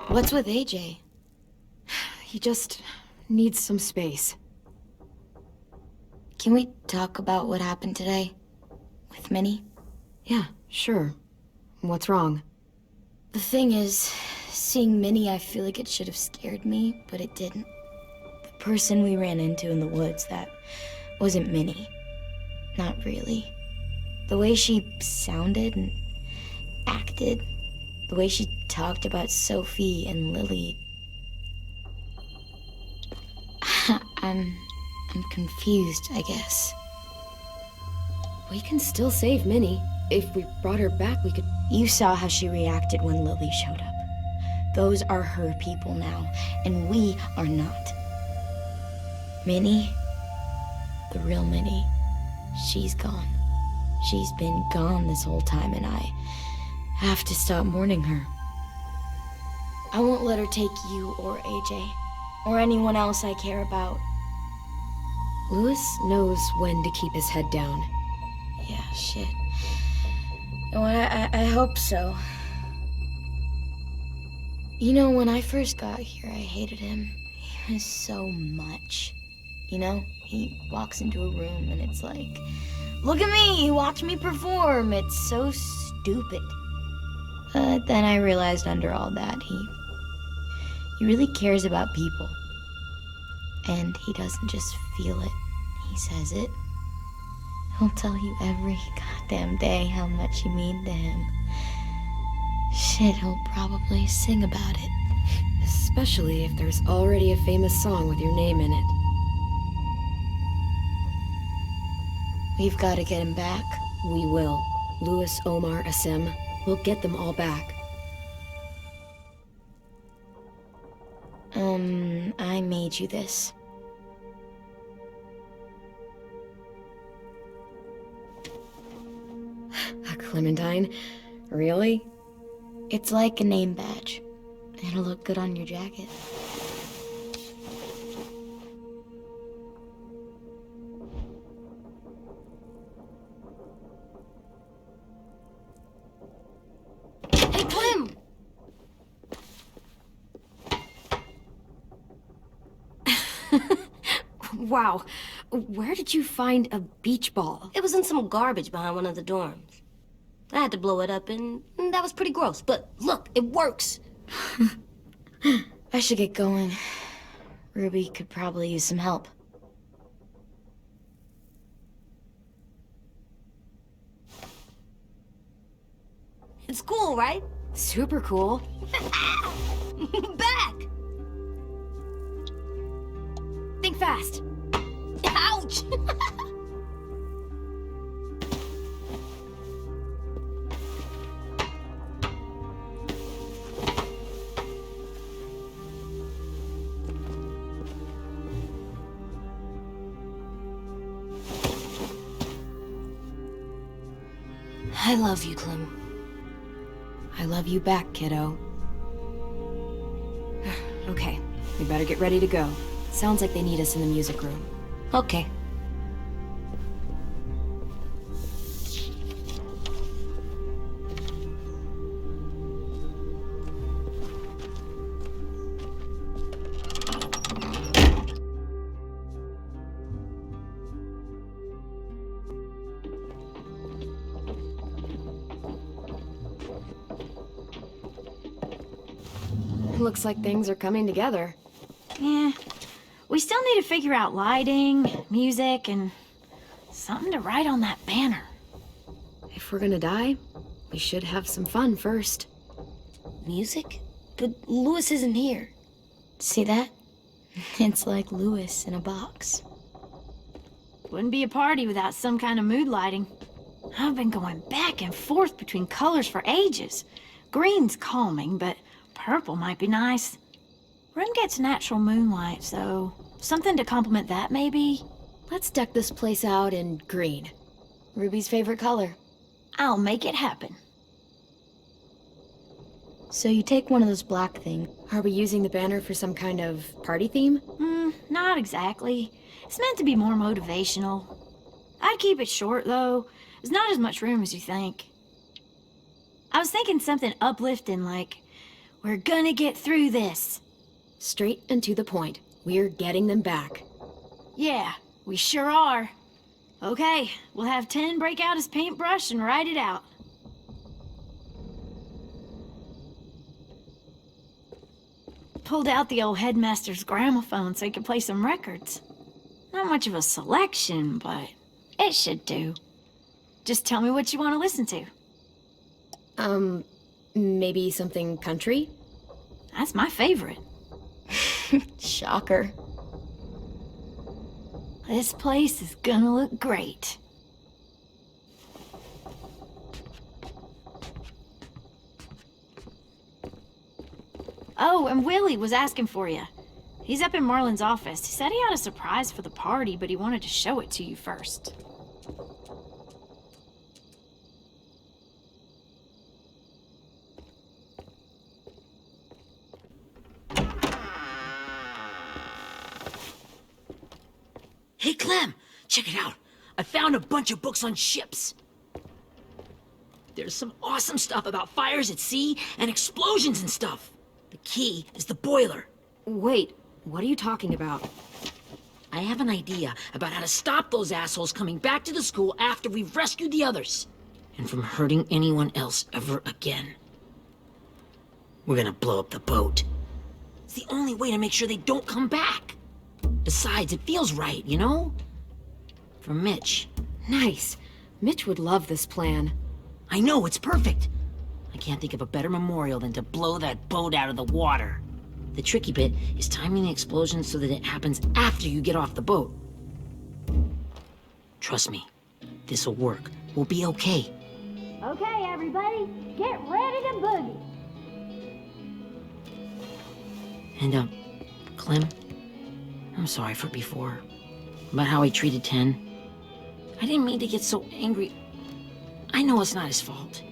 What's with AJ? He just needs some space. Can we talk about what happened today? With Minnie? Yeah, sure. What's wrong? The thing is, seeing Minnie, I feel like it should have scared me, but it didn't. The person we ran into in the woods, that wasn't Minnie. Not really. The way she sounded and acted, the way she talked about Sophie and Lily. I'm confused, I guess. We can still save Minnie. If we brought her back, we could... You saw how she reacted when Lily showed up. Those are her people now, and we are not. Minnie, the real Minnie, she's gone. She's been gone this whole time, and I have to stop mourning her. I won't let her take you or AJ, or anyone else I care about. Louis knows when to keep his head down. Yeah, shit. Oh, I hope so. You know, when I first got here, I hated him. He was so much. You know, he walks into a room and it's like, look at me, watch me perform. It's so stupid. But then I realized under all that, he really cares about people. And he doesn't just feel it, he says it. He'll tell you every goddamn day how much you mean to him. Shit, he'll probably sing about it. Especially if there's already a famous song with your name in it. We've got to get him back. We will. Louis, Omar, Asim. We'll get them all back. I made you this. A Clementine? Really? It's like a name badge. It'll look good on your jacket. Hey, Clem! Wow. Where did you find a beach ball? It was in some garbage behind one of the dorms. I had to blow it up, and that was pretty gross. But look, it works. I should get going. Ruby could probably use some help. It's cool, right? Super cool. Back! Think fast. Ouch! I love you, Clem. I love you back, kiddo. Okay, we better get ready to go. Sounds like they need us in the music room. Okay. Looks like things are coming together. Yeah. We still need to figure out lighting, music, and something to write on that banner. If we're gonna die, we should have some fun first. Music? But Lewis isn't here. See that? It's like Lewis in a box. Wouldn't be a party without some kind of mood lighting. I've been going back and forth between colors for ages. Green's calming, but purple might be nice. Room gets natural moonlight, so something to complement that, maybe? Let's deck this place out in green. Ruby's favorite color. I'll make it happen. So you take one of those black things. Are we using the banner for some kind of party theme? Not exactly. It's meant to be more motivational. I'd keep it short, though. There's not as much room as you think. I was thinking something uplifting like, "We're gonna get through this." Straight and to the point. We're getting them back. Yeah, we sure are. Okay, we'll have 10 break out his paintbrush and write it out. Pulled out the old headmaster's gramophone so he could play some records. Not much of a selection, but it should do. Just tell me what you want to listen to. Maybe something country? That's my favorite. Shocker. This place is gonna look great. Oh, and Willie was asking for you. He's up in Marlin's office. He said he had a surprise for the party, but he wanted to show it to you first. Hey, Clem, check it out. I found a bunch of books on ships. There's some awesome stuff about fires at sea and explosions and stuff. The key is the boiler. Wait, what are you talking about? I have an idea about how to stop those assholes coming back to the school after we've rescued the others. And from hurting anyone else ever again. We're gonna blow up the boat. It's the only way to make sure they don't come back. Besides, it feels right, you know? For Mitch. Nice. Mitch would love this plan. I know, it's perfect. I can't think of a better memorial than to blow that boat out of the water. The tricky bit is timing the explosion so that it happens after you get off the boat. Trust me, this'll work. We'll be okay. Okay, everybody, get ready to boogie. And, Clem, I'm sorry for before. About how I treated Ten. I didn't mean to get so angry. I know it's not his fault.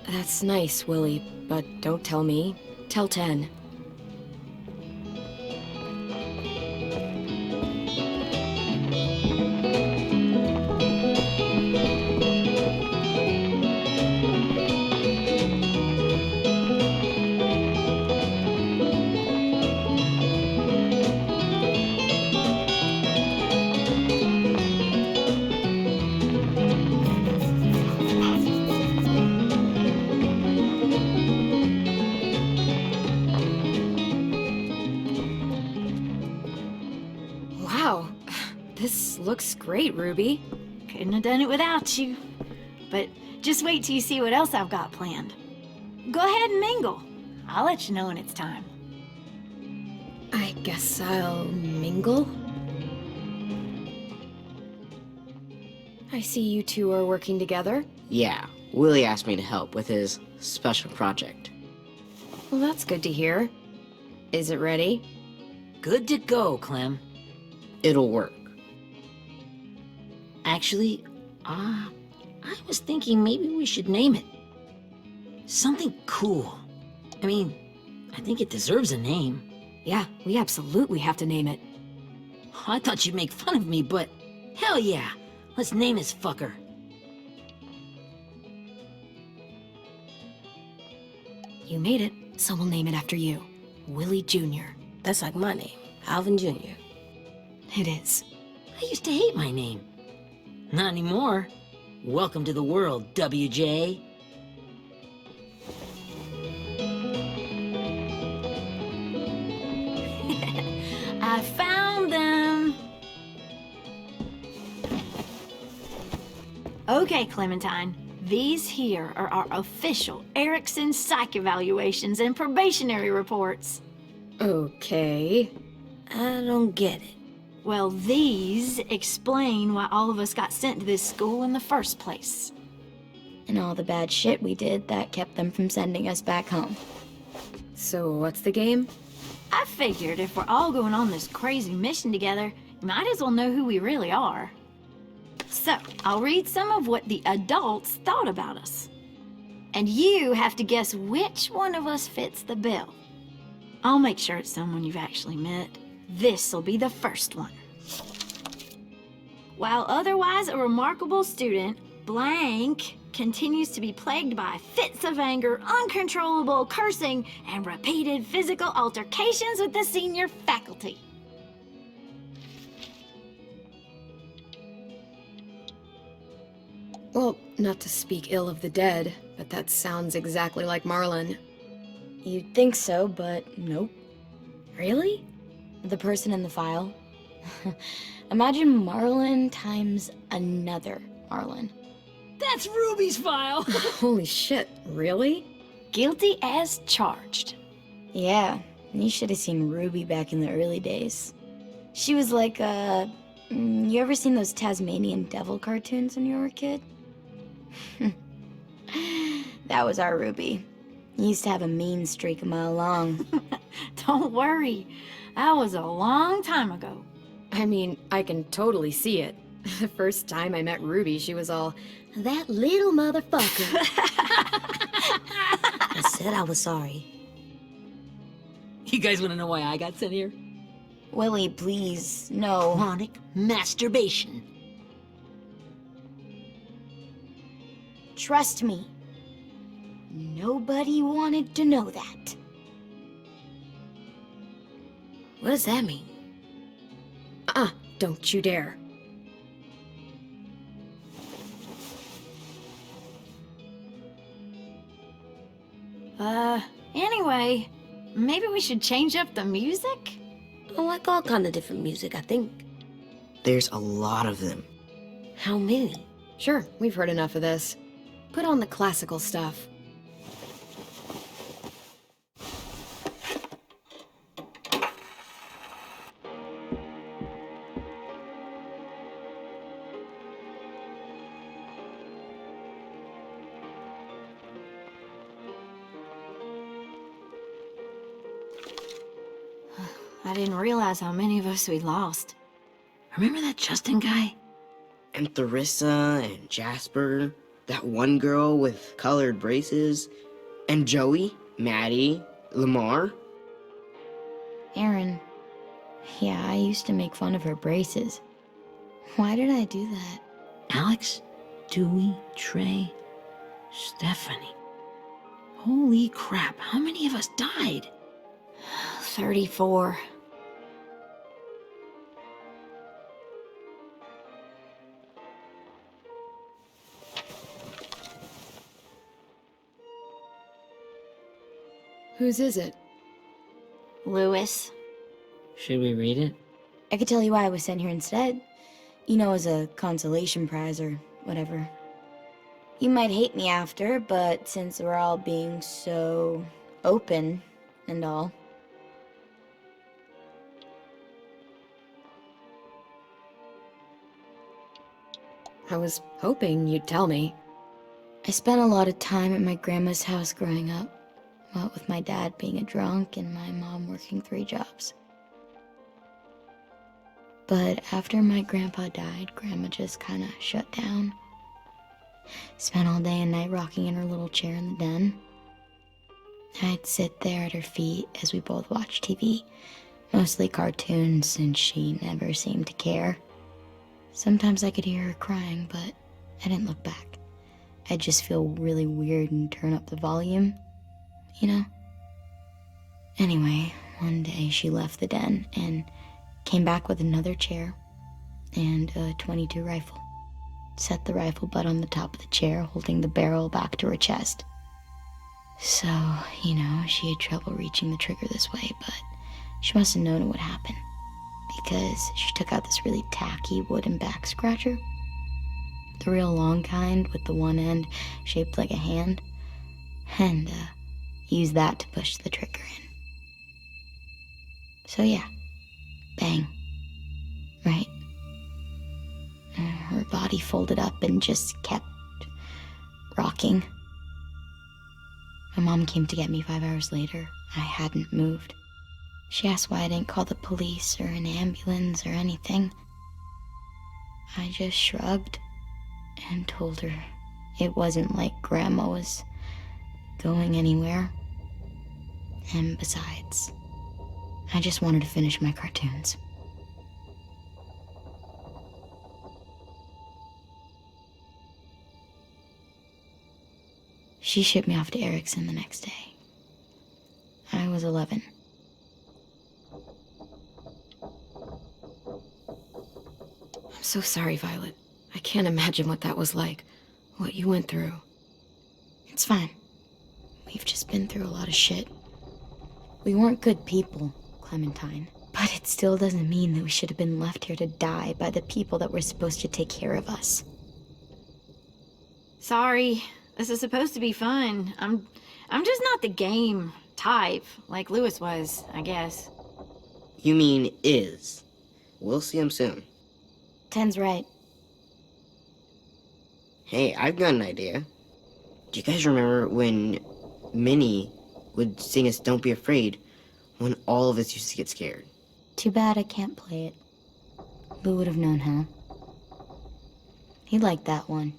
That's nice, Willie, but don't tell me. Tell 10. Wow, this looks great, Ruby. Couldn't have done it without you. But just wait till you see what else I've got planned. Go ahead and mingle. I'll let you know when it's time. I guess I'll mingle? I see you two are working together. Yeah, Willie asked me to help with his special project. Well, that's good to hear. Is it ready? Good to go, Clem. It'll work. Actually, I was thinking maybe we should name it. Something cool. I mean, I think it deserves a name. Yeah, we absolutely have to name it. I thought you'd make fun of me, but hell yeah. Let's name this fucker. You made it, so we'll name it after you. Willie Jr. That's like my name, Alvin Jr. It is. I used to hate my name. Not anymore. Welcome to the world, WJ. I found them. Okay, Clementine. These here are our official Erickson psych evaluations and probationary reports. Okay. I don't get it. Well, these explain why all of us got sent to this school in the first place. And all the bad shit we did that kept them from sending us back home. So what's the game? I figured if we're all going on this crazy mission together, you might as well know who we really are. So, I'll read some of what the adults thought about us. And you have to guess which one of us fits the bill. I'll make sure it's someone you've actually met. This'll be the first one. While otherwise a remarkable student, blank continues to be plagued by fits of anger, uncontrollable cursing, and repeated physical altercations with the senior faculty. Well, not to speak ill of the dead, but that sounds exactly like Marlon. You'd think so, but nope. Really? The person in the file. Imagine Marlon times another Marlon. That's Ruby's file. Holy shit, really? Guilty as charged. Yeah, you should have seen Ruby back in the early days. She was like, you ever seen those Tasmanian devil cartoons when you were a kid? That was our Ruby. He used to have a mean streak a mile long. Don't worry, that was a long time ago. I mean, I can totally see it. The first time I met Ruby, she was all, "That little motherfucker." I said I was sorry. You guys want to know why I got sent here? Willie, please, no. Chronic masturbation. Trust me. Nobody wanted to know that. What does that mean? Don't you dare. Anyway, maybe we should change up the music? I like all kind of different music, I think. There's a lot of them. How many? Sure, we've heard enough of this. Put on the classical stuff. I didn't realize how many of us we lost. Remember that Justin guy? And Theresa and Jasper, that one girl with colored braces, and Joey, Maddie, Lamar. Aaron. Yeah, I used to make fun of her braces. Why did I do that? Alex, Dewey, Trey, Stephanie. Holy crap, how many of us died? 34. Whose is it? Lewis. Should we read it? I could tell you why I was sent here instead. You know, as a consolation prize or whatever. You might hate me after, but since we're all being so open and all. I was hoping you'd tell me. I spent a lot of time at my grandma's house growing up. What with my dad being a drunk and my mom working 3 jobs. But after my grandpa died, Grandma just kind of shut down. Spent all day and night rocking in her little chair in the den. I'd sit there at her feet as we both watched TV, Mostly cartoons, since she never seemed to care. Sometimes I could hear her crying, but I didn't look back. I'd just feel really weird and turn up the volume, you know? Anyway, one day she left the den and came back with another chair and a .22 rifle. Set the rifle butt on the top of the chair, holding the barrel back to her chest. So, she had trouble reaching the trigger this way, but she must have known it would happen, because she took out this really tacky wooden back scratcher. The real long kind with the one end shaped like a hand, and used that to push the trigger in. So yeah, bang, right? Her body folded up and just kept rocking. My mom came to get me 5 hours later. I hadn't moved. She asked why I didn't call the police or an ambulance or anything. I just shrugged and told her it wasn't like Grandma was going anywhere. And besides, I just wanted to finish my cartoons. She shipped me off to Erickson the next day. I was 11. I'm so sorry, Violet. I can't imagine what that was like. What you went through. It's fine. We've just been through a lot of shit. We weren't good people, Clementine. But it still doesn't mean that we should have been left here to die by the people that were supposed to take care of us. Sorry. This is supposed to be fun. I'm just not the game type, like Lewis was, I guess. You mean is. We'll see him soon. Ten's right. Hey, I've got an idea. Do you guys remember when Minnie would sing us Don't Be Afraid when all of us used to get scared? Too bad I can't play it. Lou would have known how. He liked that one.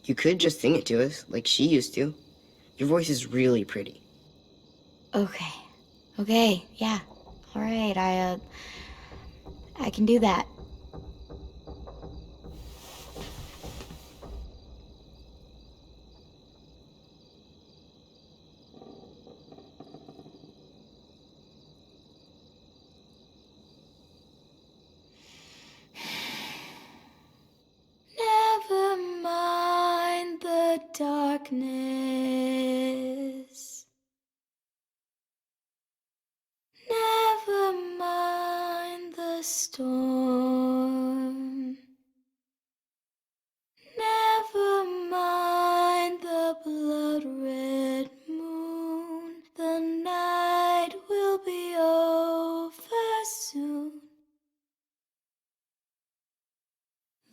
You could just sing it to us, like she used to. Your voice is really pretty. Okay, yeah. All right, I can do that. Never mind the darkness. Never mind the storm. Never mind the blood-red moon. The night will be over soon.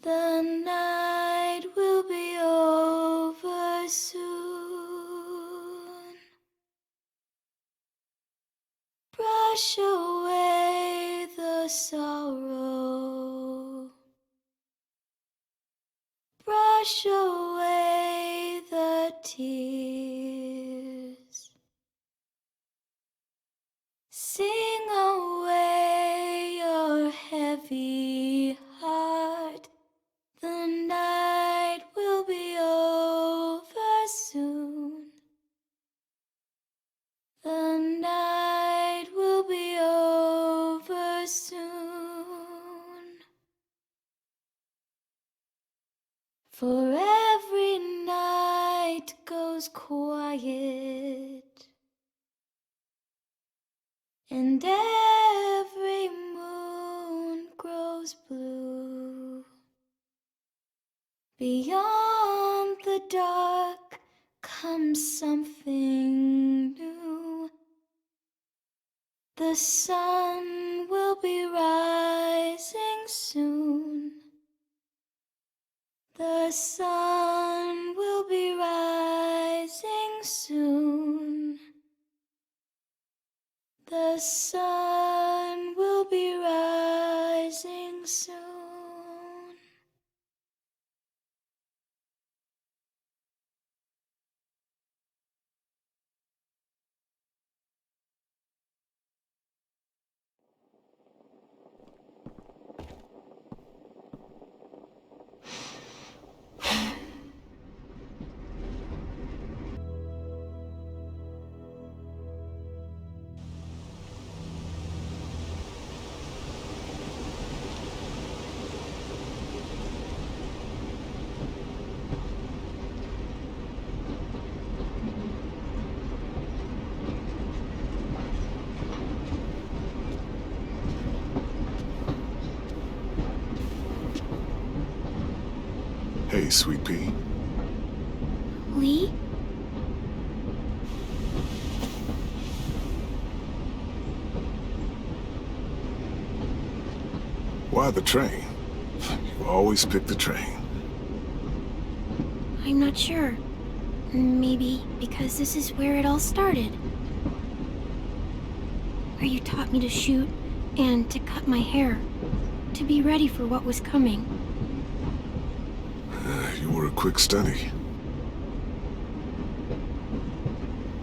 The night will be over soon. Brush away the sorrow. Brush away the tears. Sing away your heavy heart. The night will be over soon. The night will be over soon. For every night goes quiet, and every moon grows blue. Beyond the dark comes something new. The sun will be rising soon. The sun will be rising soon. The sun will be rising soon. Hey, Sweet Pea. Lee? Why the train? You always pick the train. I'm not sure. Maybe because this is where it all started. Where you taught me to shoot and to cut my hair. To be ready for what was coming. You were a quick study.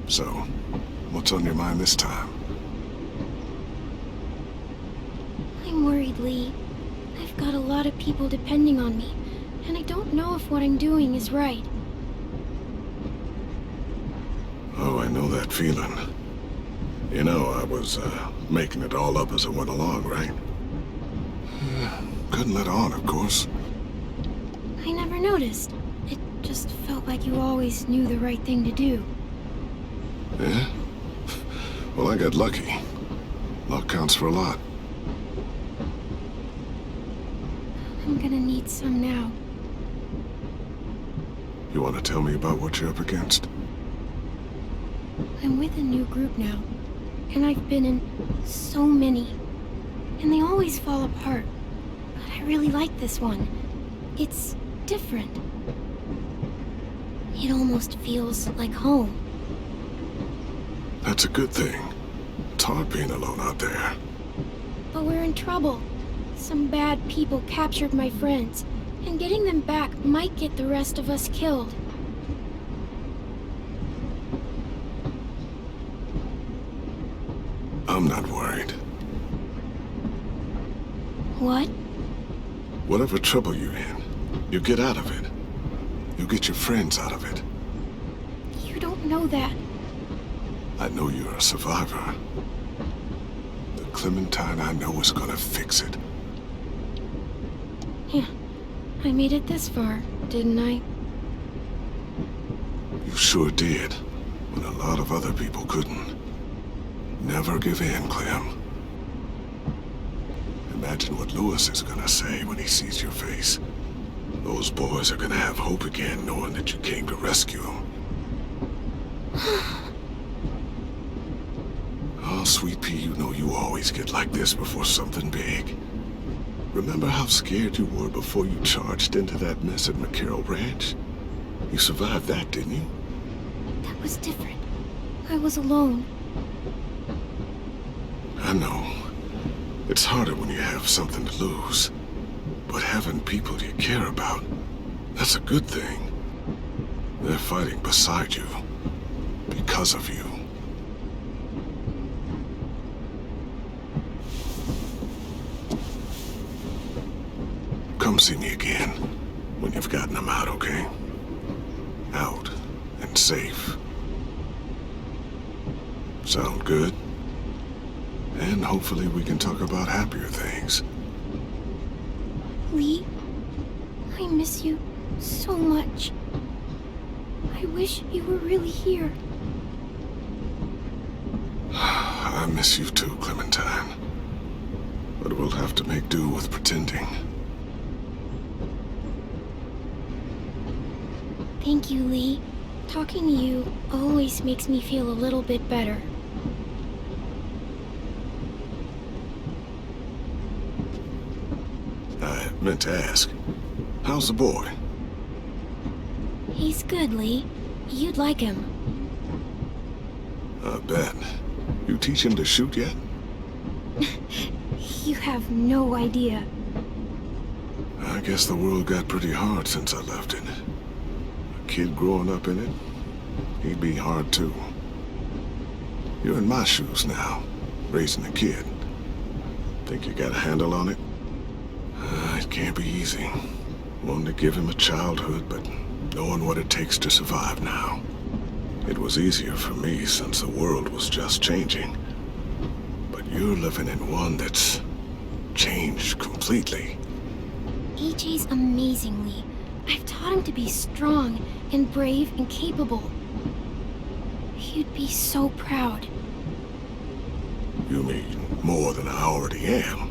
So, what's on your mind this time? I'm worried, Lee. I've got a lot of people depending on me, and I don't know if what I'm doing is right. Oh, I know that feeling. You know, I was making it all up as I went along, right? Couldn't let on, of course. I never noticed. It just felt like you always knew the right thing to do. Yeah? Well, I got lucky. Luck counts for a lot. I'm gonna need some now. You want to tell me about what you're up against? I'm with a new group now, and I've been in so many. And they always fall apart. But I really like this one. It's different. It almost feels like home. That's a good thing. It's hard being alone out there. But we're in trouble. Some bad people captured my friends, and getting them back might get the rest of us killed. I'm not worried. What? Whatever trouble you're in, you get out of it. You get your friends out of it. You don't know that. I know you're a survivor. The Clementine I know is gonna fix it. Yeah, I made it this far, didn't I? You sure did, when a lot of other people couldn't. Never give in, Clem. Imagine what Lewis is gonna say when he sees your face. Those boys are gonna have hope again, knowing that you came to rescue them. Oh, Sweet Pea, you know you always get like this before something big. Remember how scared you were before you charged into that mess at McCarroll Ranch? You survived that, didn't you? That was different. I was alone. I know. It's harder when you have something to lose. But having people you care about, that's a good thing. They're fighting beside you. Because of you. Come see me again when you've gotten them out, okay? Out and safe. Sound good? And hopefully we can talk about happier things. Lee, I miss you so much. I wish you were really here. I miss you too, Clementine. But we'll have to make do with pretending. Thank you, Lee. Talking to you always makes me feel a little bit better. I meant to ask, how's the boy? He's good, Lee. You'd like him. I bet. You teach him to shoot yet? You have no idea. I guess the world got pretty hard since I left it. A kid growing up in it, he'd be hard too. You're in my shoes now, raising a kid. Think you got a handle on it? It can't be easy. Wanting to give him a childhood, but knowing what it takes to survive now. It was easier for me since the world was just changing. But you're living in one that's changed completely. AJ's amazing, Lee. I've taught him to be strong and brave and capable. You'd be so proud. You mean more than I already am?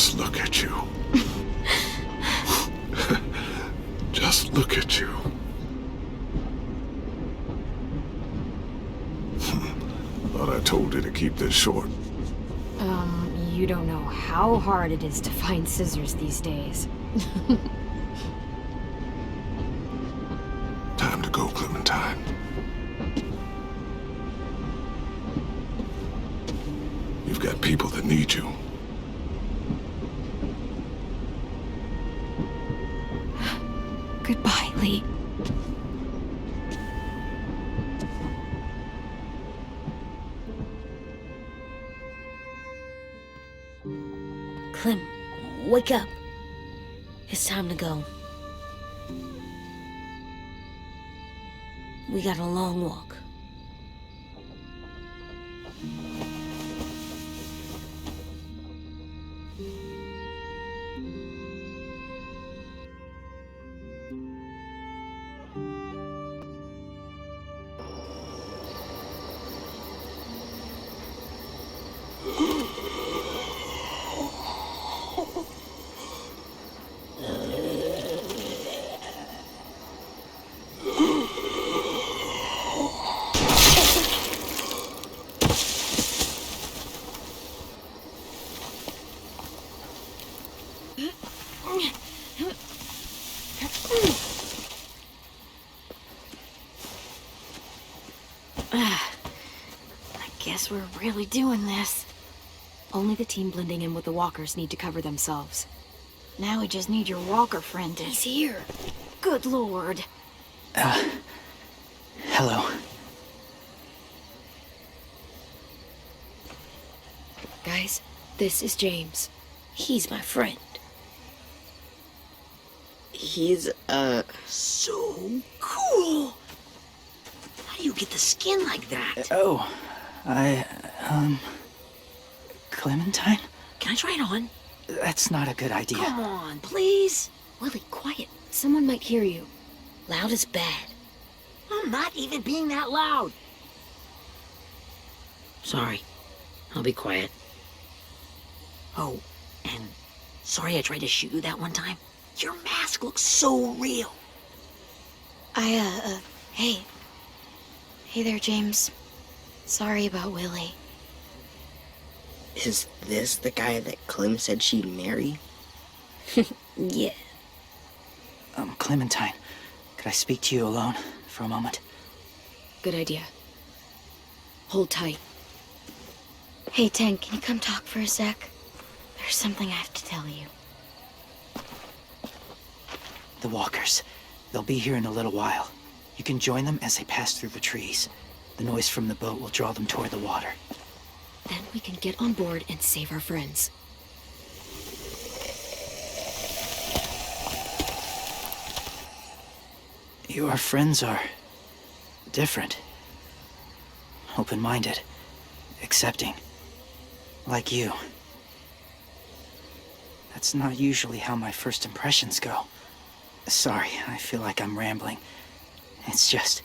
Just look at you. Just look at you. Thought I told you to keep this short. You don't know how hard it is to find scissors these days. Time to go, Clementine. You've got people that need you. Goodbye, Lee. Clem, wake up. It's time to go. We got a long walk. Guess we're really doing this. Only the team blending in with the walkers need to cover themselves. Now we just need your walker friend to... He's here. Good lord. Hello. Guys, this is James. He's my friend. He's, So cool! How do you get the skin like that? Oh, Clementine? Can I try it on? That's not a good idea. Come on, please. Willie, quiet. Someone might hear you. Loud is bad. I'm not even being that loud. Sorry. I'll be quiet. Oh, and sorry I tried to shoot you that one time. Your mask looks so real. Hey. Hey there, James. Sorry about Willie. is this the guy that Clem said she'd marry? Yeah. Clementine, could I speak to you alone for a moment? Good idea. Hold tight. Hey, Tank, can you come talk for a sec? There's something I have to tell you. The walkers. They'll be here in a little while. You can join them as they pass through the trees. The noise from the boat will draw them toward the water. Then we can get on board and save our friends. Your friends are different. Open-minded. Accepting. Like you. That's not usually how my first impressions go. Sorry, I feel like I'm rambling. It's just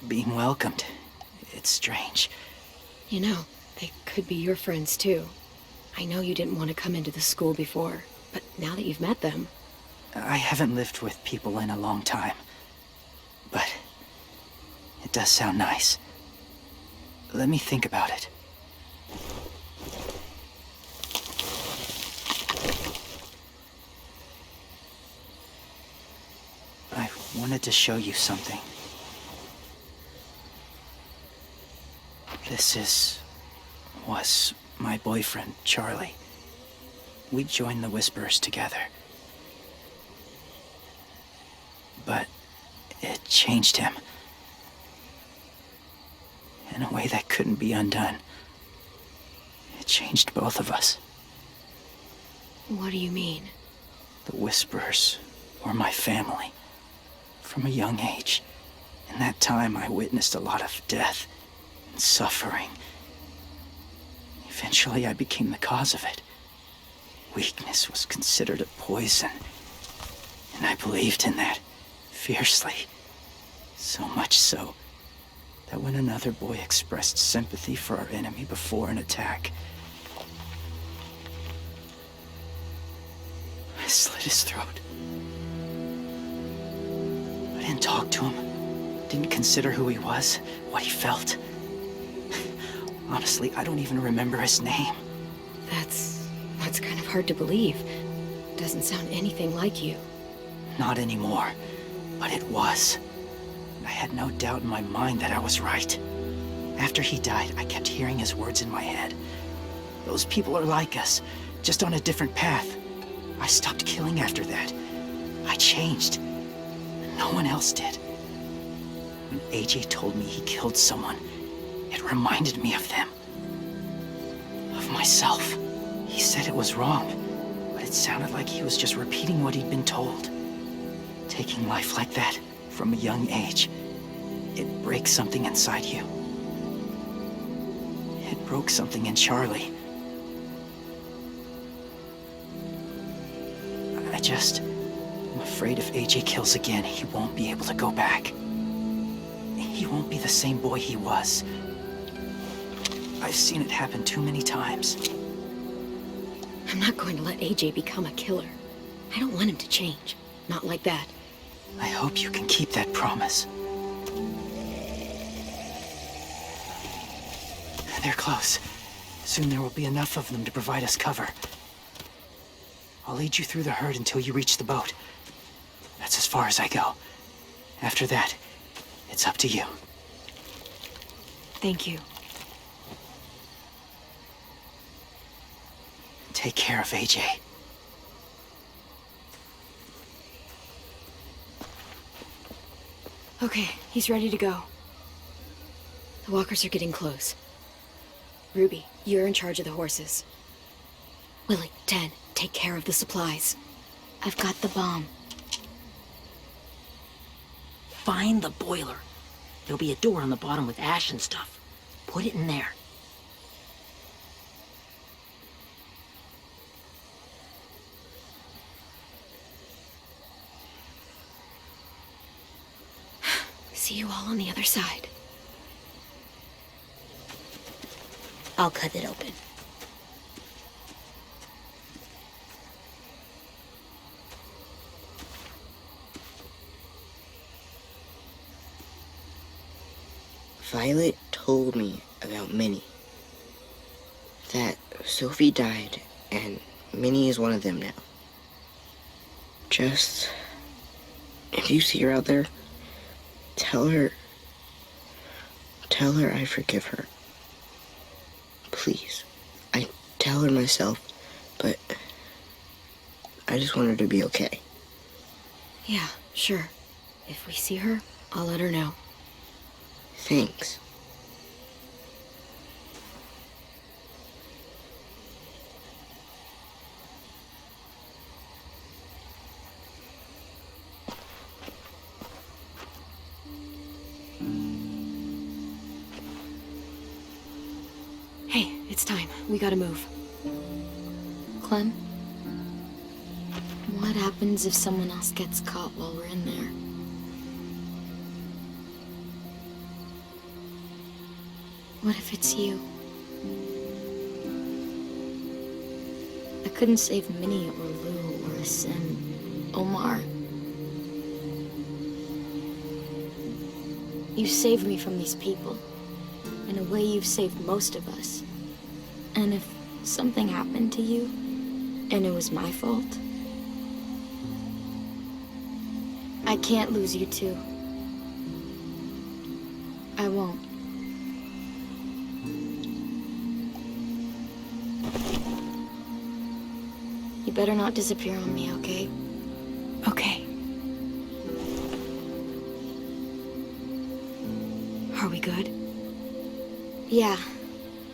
being welcomed. It's strange. You know, they could be your friends too. I know you didn't want to come into the school before, but now that you've met them... I haven't lived with people in a long time. But it does sound nice. Let me think about it. I wanted to show you something. was my boyfriend, Charlie. We joined the Whisperers together. But it changed him. In a way that couldn't be undone. It changed both of us. What do you mean? The Whisperers were my family. From a young age. In that time, I witnessed a lot of death and suffering. Eventually, I became the cause of it. Weakness was considered a poison. And I believed in that fiercely. So much so that when another boy expressed sympathy for our enemy before an attack, slit his throat. I didn't talk to him. Didn't consider who he was, what he felt. Honestly, I don't even remember his name. That's kind of hard to believe. Doesn't sound anything like you. Not anymore, but it was. I had no doubt in my mind that I was right. After he died, I kept hearing his words in my head. Those people are like us, just on a different path. I stopped killing after that. I changed. No one else did. When AJ told me he killed someone, it reminded me of them. Of myself. He said it was wrong, but it sounded like he was just repeating what he'd been told. Taking life like that, from a young age, it breaks something inside you. It broke something in Charlie. I'm afraid if AJ kills again, he won't be able to go back. He won't be the same boy he was. I've seen it happen too many times. I'm not going to let AJ become a killer. I don't want him to change. Not like that. I hope you can keep that promise. They're close. Soon there will be enough of them to provide us cover. I'll lead you through the herd until you reach the boat. That's as far as I go. After that, it's up to you. Thank you. Take care of AJ. Okay, he's ready to go. The walkers are getting close. Ruby, you're in charge of the horses. Willie, Ted, take care of the supplies. I've got the bomb. Find the boiler. There'll be a door on the bottom with ash and stuff. Put it in there. See you all on the other side. I'll cut it open. Violet told me about Minnie. That Sophie died, and Minnie is one of them now. Just, if you see her out there, tell her I forgive her. Please. I tell her myself, but I just want her to be okay. Yeah, sure. If we see her, I'll let her know. Thanks. Hey, it's time. We gotta move. Clem? What happens if someone else gets caught while we're in there? What if it's you? I couldn't save Minnie or Lou or Sim, Omar. You saved me from these people. In a way, you've saved most of us. And if something happened to you, and it was my fault, I can't lose you too. I won't. You better not disappear on me, okay? Okay. Are we good? Yeah,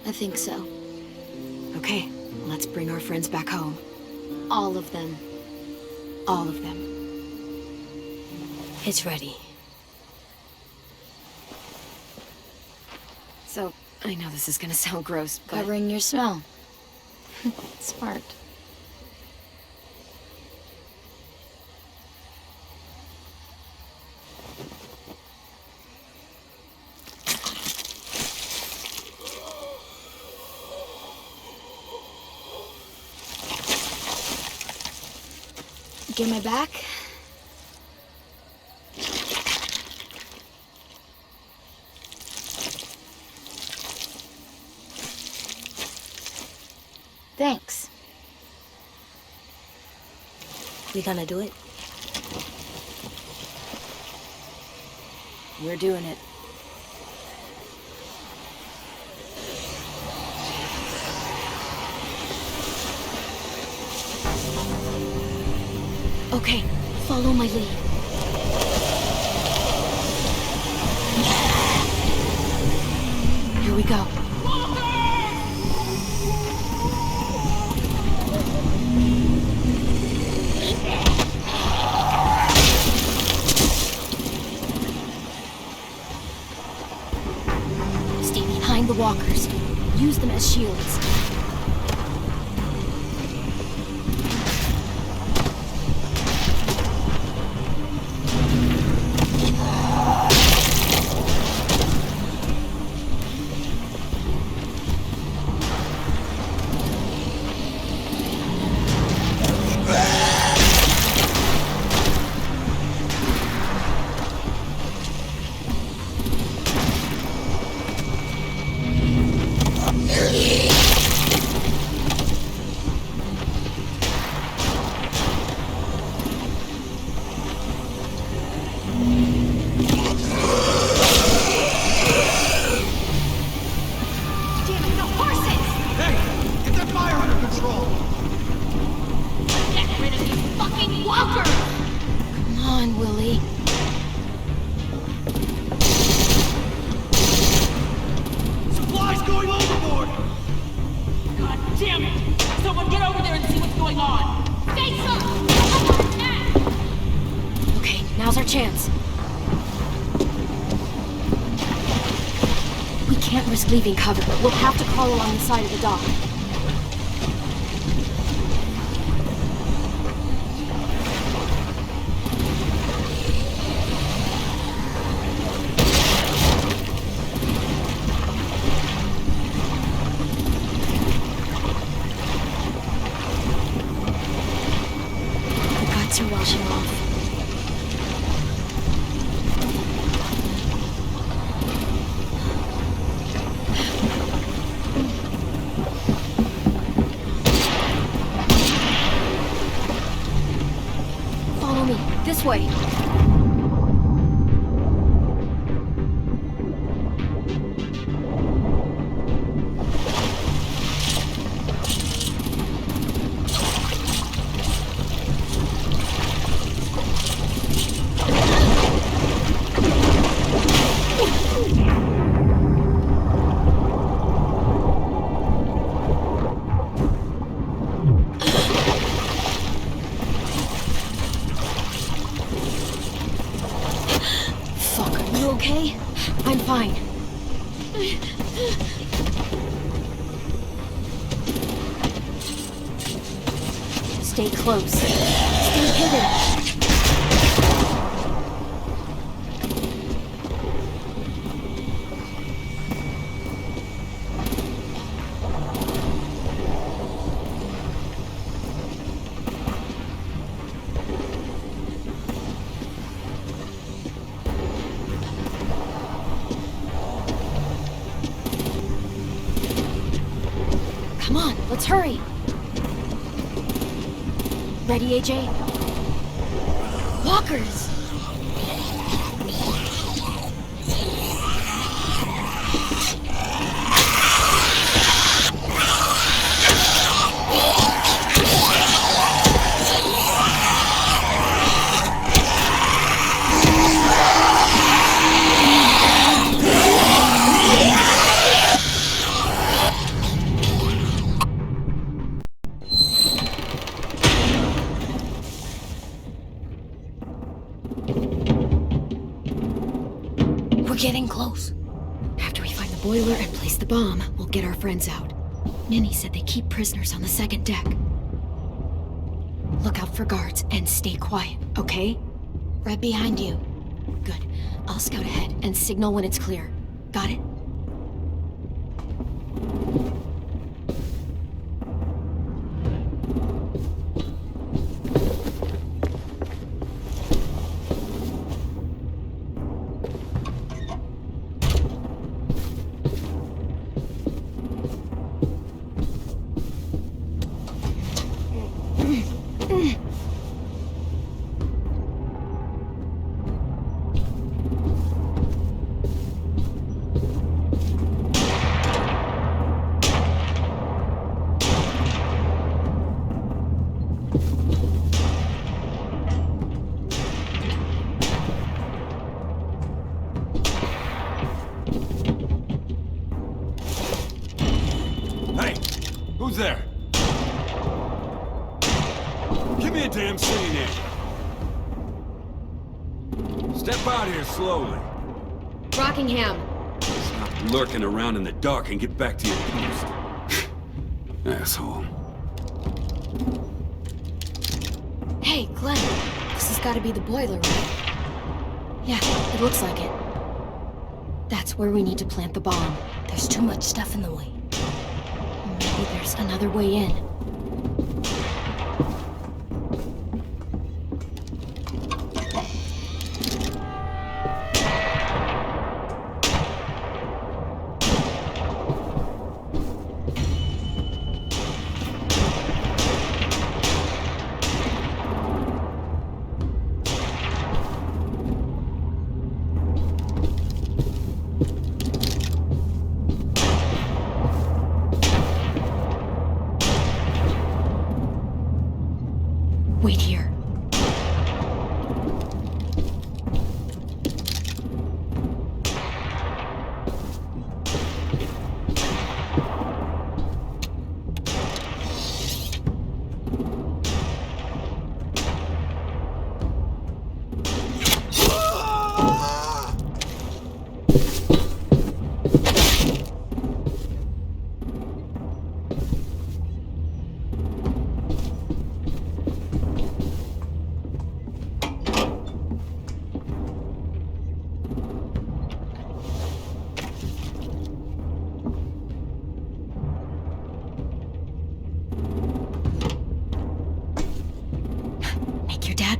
I think so. Okay, let's bring our friends back home. All of them. All of them. It's ready. So, I know this is gonna sound gross, but... Covering your smell. Smart. Get my back? Thanks. We gonna do it? We're doing it. Okay, follow my lead. Here we go. Stay behind the walkers. Use them as shields. Now's our chance. We can't risk leaving cover. We'll have to crawl along the side of the dock. The guts are washing off. This way. Okay? I'm fine. Stay close. Stay hidden. Come on, let's hurry. Ready, AJ? Walkers! Getting close. After we find the boiler and place the bomb, we'll get our friends out. Ninny said they keep prisoners on the second deck. Look out for guards and stay quiet, okay? Right behind you. Good. I'll scout ahead and signal when it's clear. Got it? me a damn saying that. Step out here slowly. Rockingham. Stop lurking around in the dark and get back to your post. Asshole. Hey, Glenn. This has got to be the boiler, right? Yeah, it looks like it. That's where we need to plant the bomb. There's too much stuff in the way. Maybe there's another way in. Wait here.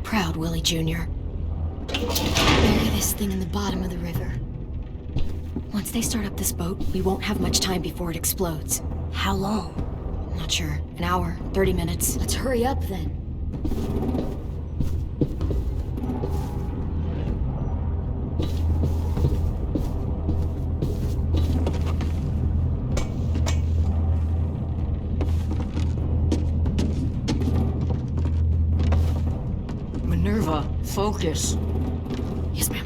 Proud, Willie Jr. Bury this thing in the bottom of the river. Once they start up this boat, we won't have much time before it explodes. How long? Not sure. An hour, 30 minutes. Let's hurry up then. Focus. Yes, ma'am.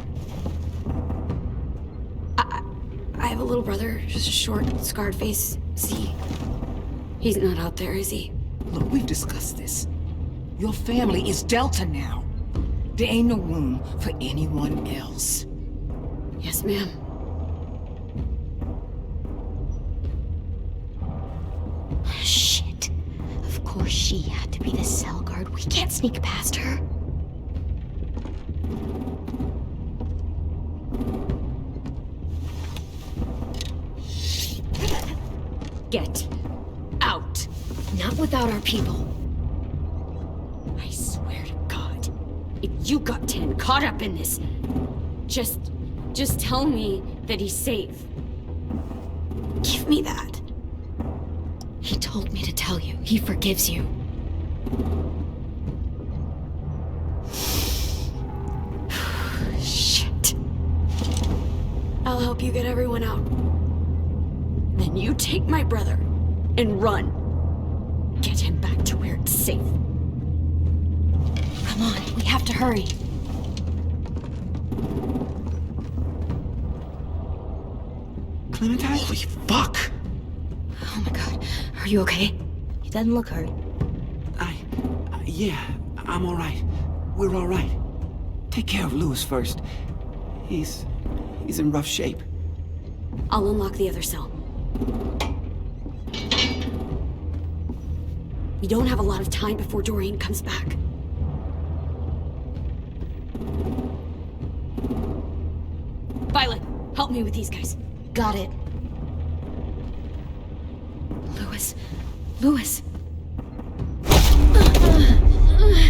I have a little brother, just a short, scarred face. He's not out there, is he? Look, we've discussed this. Your family is Delta now. There ain't no room for anyone else. Yes, ma'am. Shit. Of course she had to be the cell guard. We can't sneak past her. Get out. Not without our people. I swear to God, if you got 10 caught up in this, just tell me that he's safe. Give me that. He told me to tell you. He forgives you. Shit. I'll help you get everyone out. Then you take my brother and run. Get him back to where it's safe. Come on, we have to hurry. Clementine? Holy fuck! Oh my God, are you okay? He doesn't look hurt. Yeah, I'm all right. We're all right. Take care of Lewis first. He's in rough shape. I'll unlock the other cell. We don't have a lot of time before Doreen comes back. Violet, help me with these guys. Got it. Lewis.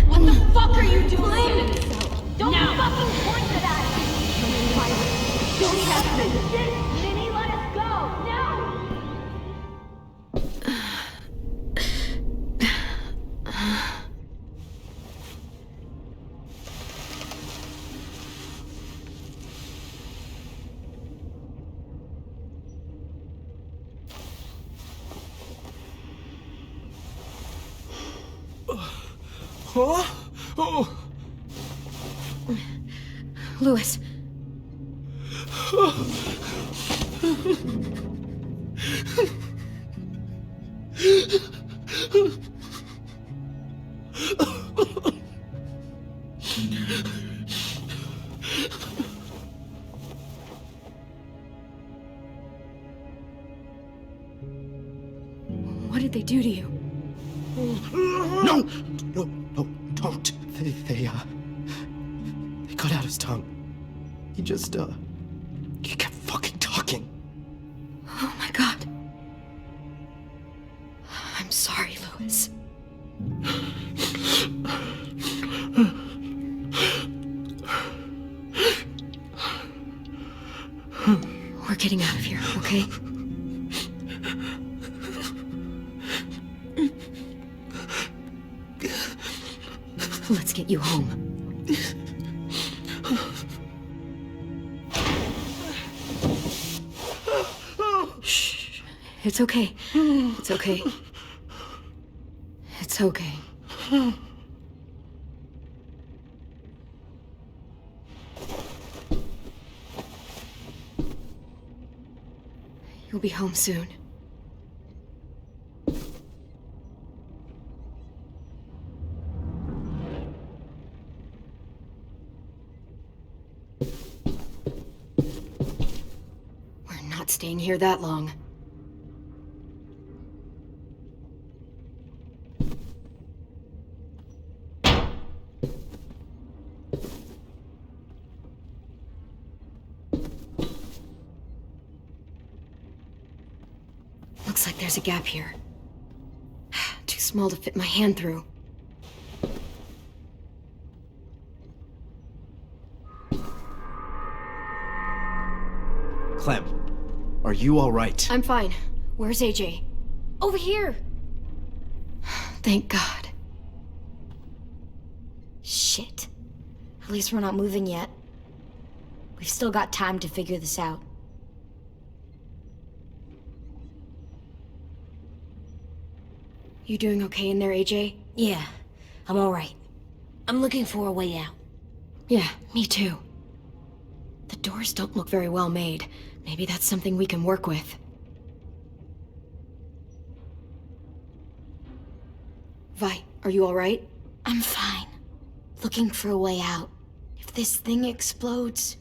What the fuck are you doing? Don't fucking point it at me! Don't have to. Minnie, let us go! Now! Huh? Oh! Lewis. What did they do to you? No! No, no, don't. They cut out his tongue. He kept fucking talking. Oh my god. I'm sorry, Louis. We're getting out of here, okay? Let's get you home. Shh. It's okay. It's okay. It's okay. You'll be home soon. We're not staying here that long. Looks like there's a gap here. Too small to fit my hand through. Clem, are you all right? I'm fine. Where's AJ? Over here! Thank God. Shit. At least we're not moving yet. We've still got time to figure this out. You doing okay in there, AJ? Yeah, I'm alright. I'm looking for a way out. Yeah, me too. The doors don't look very well made. Maybe that's something we can work with. Vi, are you alright? I'm fine. Looking for a way out. If this thing explodes...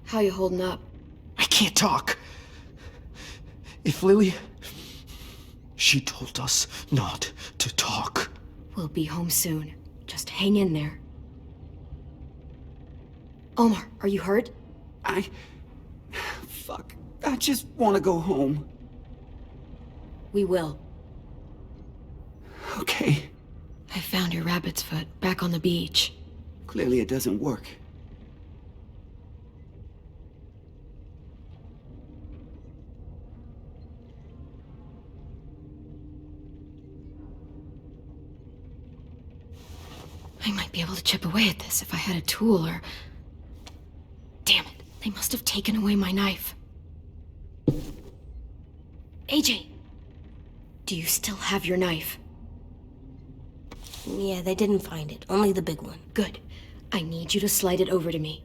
How you holding up? I can't talk. If Lily... She told us not to talk. We'll be home soon. Just hang in there. Omar, are you hurt? Fuck. I just want to go home. We will. Okay. I found your rabbit's foot back on the beach. Clearly it doesn't work. I might be able to chip away at this if I had a tool or... Damn it, they must have taken away my knife. AJ! Do you still have your knife? Yeah, they didn't find it. Only the big one. Good. I need you to slide it over to me.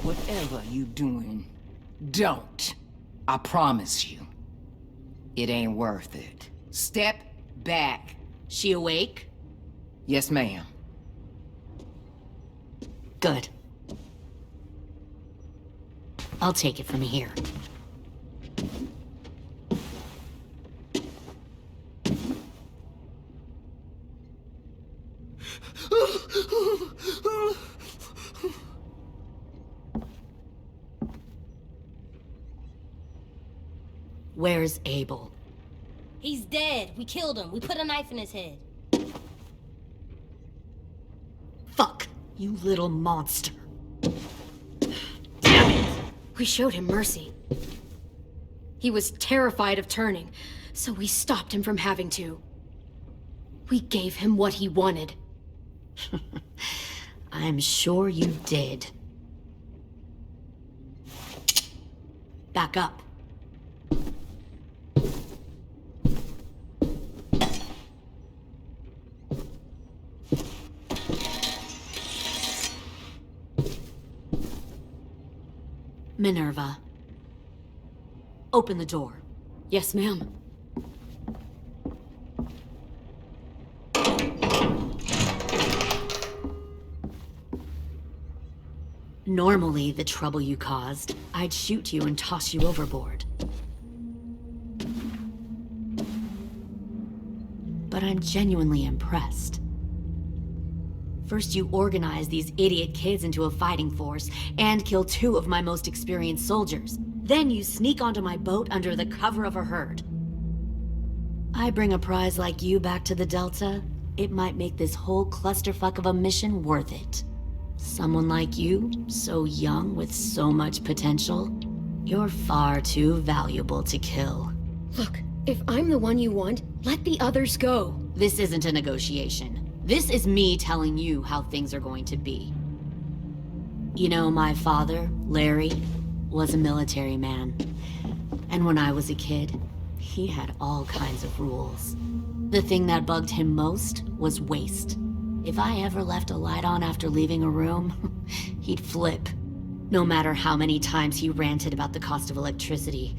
Whatever you doing, don't. I promise you. It ain't worth it. Step back. She awake? Yes, ma'am. Good. I'll take it from here. Where's Abel? He's dead. We killed him. We put a knife in his head. Fuck, you little monster. We showed him mercy. He was terrified of turning, so we stopped him from having to. We gave him what he wanted. I'm sure you did. Back up. Minerva. Open the door. Yes, ma'am. Normally, the trouble you caused, I'd shoot you and toss you overboard. But I'm genuinely impressed. First, you organize these idiot kids into a fighting force and kill 2 of my most experienced soldiers. Then you sneak onto my boat under the cover of a herd. I bring a prize like you back to the Delta, it might make this whole clusterfuck of a mission worth it. Someone like you, so young with so much potential, you're far too valuable to kill. Look, if I'm the one you want, let the others go. This isn't a negotiation. This is me telling you how things are going to be. You know, my father, Larry, was a military man. And when I was a kid, he had all kinds of rules. The thing that bugged him most was waste. If I ever left a light on after leaving a room, he'd flip. No matter how many times he ranted about the cost of electricity,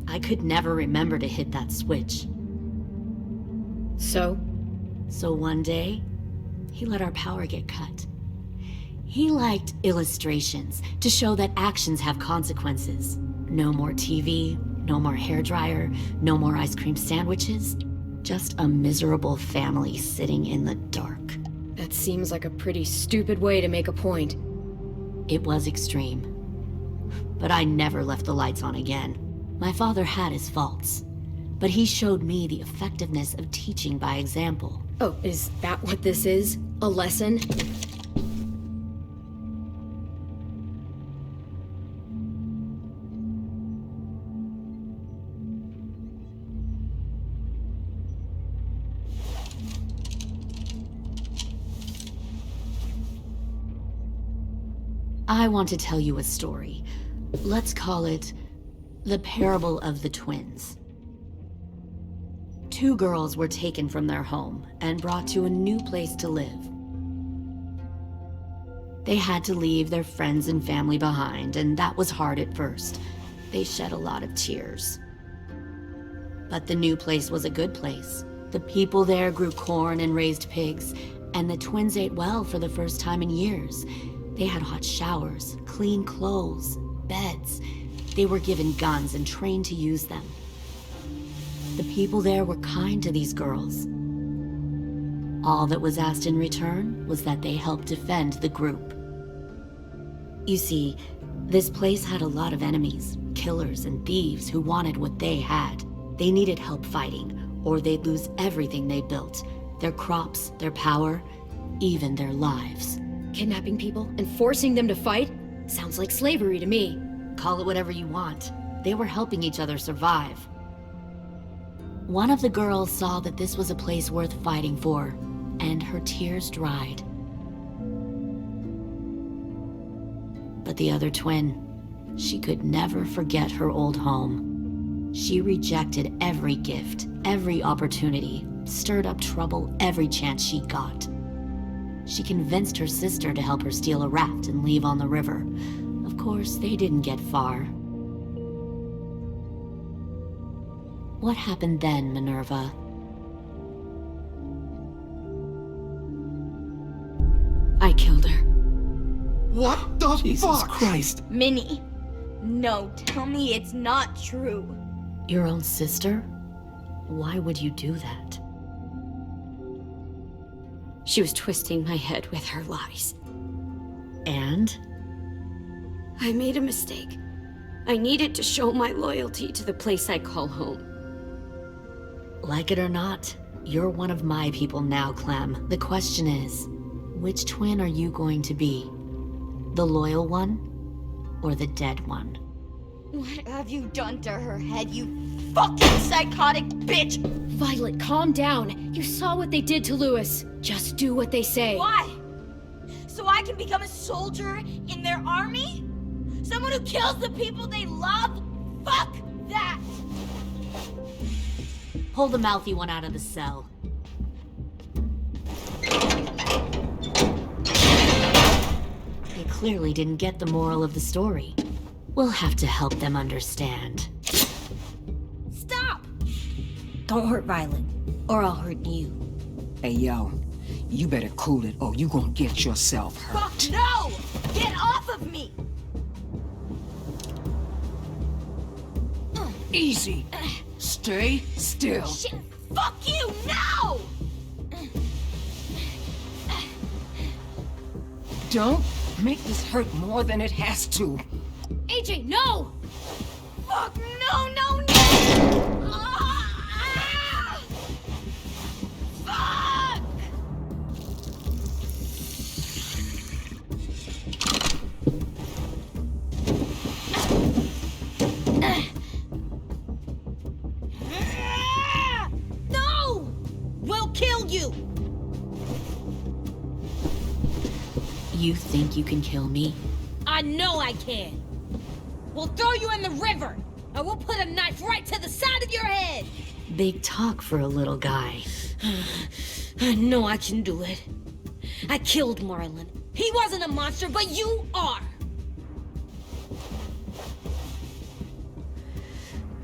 I could never remember to hit that switch. So one day, he let our power get cut. He liked illustrations to show that actions have consequences. No more TV, no more hairdryer, no more ice cream sandwiches. Just a miserable family sitting in the dark. that seems like a pretty stupid way to make a point. It was extreme. But I never left the lights on again. My father had his faults, but he showed me the effectiveness of teaching by example. Oh, is that what this is? A lesson? I want to tell you a story. Let's call it the parable of the twins. Two girls were taken from their home and brought to a new place to live. They had to leave their friends and family behind, and that was hard at first. They shed a lot of tears. But the new place was a good place. The people there grew corn and raised pigs, and the twins ate well for the first time in years. They had hot showers, clean clothes, beds. They were given guns and trained to use them. The people there were kind to these girls. All that was asked in return was that they help defend the group. You see, this place had a lot of enemies, killers and thieves who wanted what they had. They needed help fighting, or they'd lose everything they built. Their crops, their power, even their lives. Kidnapping people and forcing them to fight? Sounds like slavery to me. Call it whatever you want. They were helping each other survive. One of the girls saw that this was a place worth fighting for, and her tears dried. But the other twin, she could never forget her old home. She rejected every gift, every opportunity, stirred up trouble every chance she got. She convinced her sister to help her steal a raft and leave on the river. Of course, they didn't get far. What happened then, Minerva? I killed her. What the Jesus fuck? Christ. Minnie, no, tell me it's not true. Your own sister? Why would you do that? She was twisting my head with her lies. And? I made a mistake. I needed to show my loyalty to the place I call home. Like it or not, you're one of my people now, Clem. The question is, which twin are you going to be? The loyal one, or the dead one? What have you done to her head, you fucking psychotic bitch? Violet, calm down. You saw what they did to Lewis. Just do what they say. Why? So I can become a soldier in their army? Someone who kills the people they love? Fuck that! Pull the mouthy one out of the cell. They clearly didn't get the moral of the story. We'll have to help them understand. Stop! Don't hurt Violet, or I'll hurt you. Hey, yo, you better cool it or you gonna get yourself hurt. Fuck no! Get off of me! Easy. Stay still. Shit! Fuck you! No! Don't make this hurt more than it has to. AJ, no! Fuck no, no, no! Ah! Fuck! No! We'll kill you! You think you can kill me? I know I can. We'll throw you in the river, and we'll put a knife right to the side of your head. Big talk for a little guy. I know I can do it. I killed Marlon. He wasn't a monster, but you are.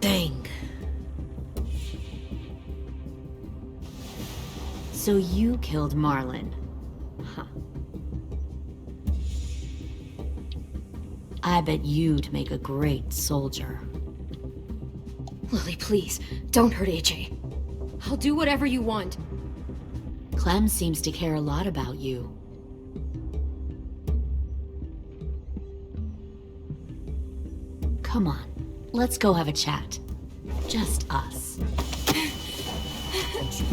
Dang. So you killed Marlon. Huh. I bet you'd make a great soldier. Lily, please, don't hurt AJ. I'll do whatever you want. Clem seems to care a lot about you. Come on, let's go have a chat. Just us.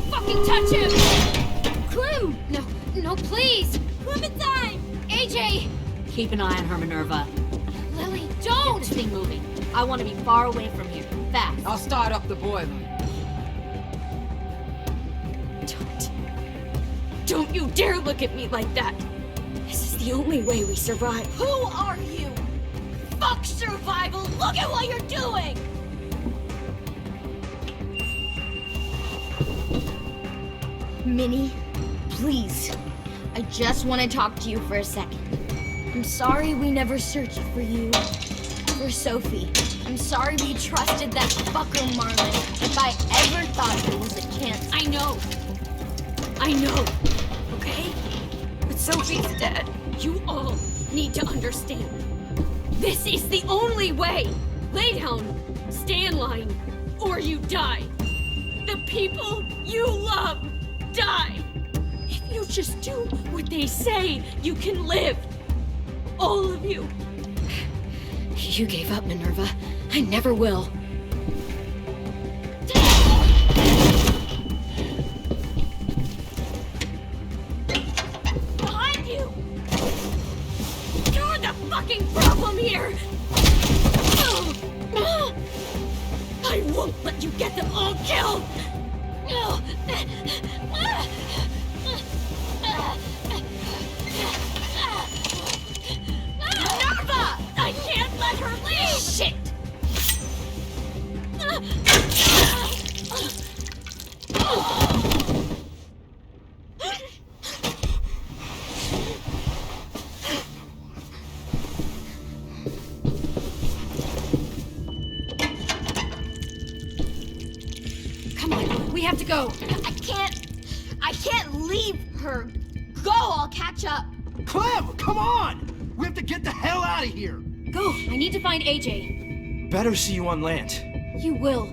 Fucking touch him! Clem! No, no, please! Clementine! AJ! Keep an eye on her, Minerva. Lily, Get don't! this thing moving. I want to be far away from here. Fast. I'll start up the boiler. Don't you dare look at me like that! This is the only way we survive. Who are you? Fuck survival! Look at what you're doing! Minnie, please. I just want to talk to you for a second. I'm sorry we never searched for you. For Sophie. I'm sorry we trusted that fucker Marlon. If I ever thought there was a chance. I know. I know. Okay? But Sophie's dead. You all need to understand. This is the only way. Lay down, stay in line, or you die. The people you love die. If you just do what they say, you can live. All of you. You gave up, Minerva. I never will. Behind you! You're the fucking problem here! I won't let you get them all killed! Minerva! I can't let her leave! Shit! Come on, we have to go. I can't leave her. Go, I'll catch up. Clem, come on! We have to get the hell out of here! Go, I need to find AJ. Better see you on land. You will.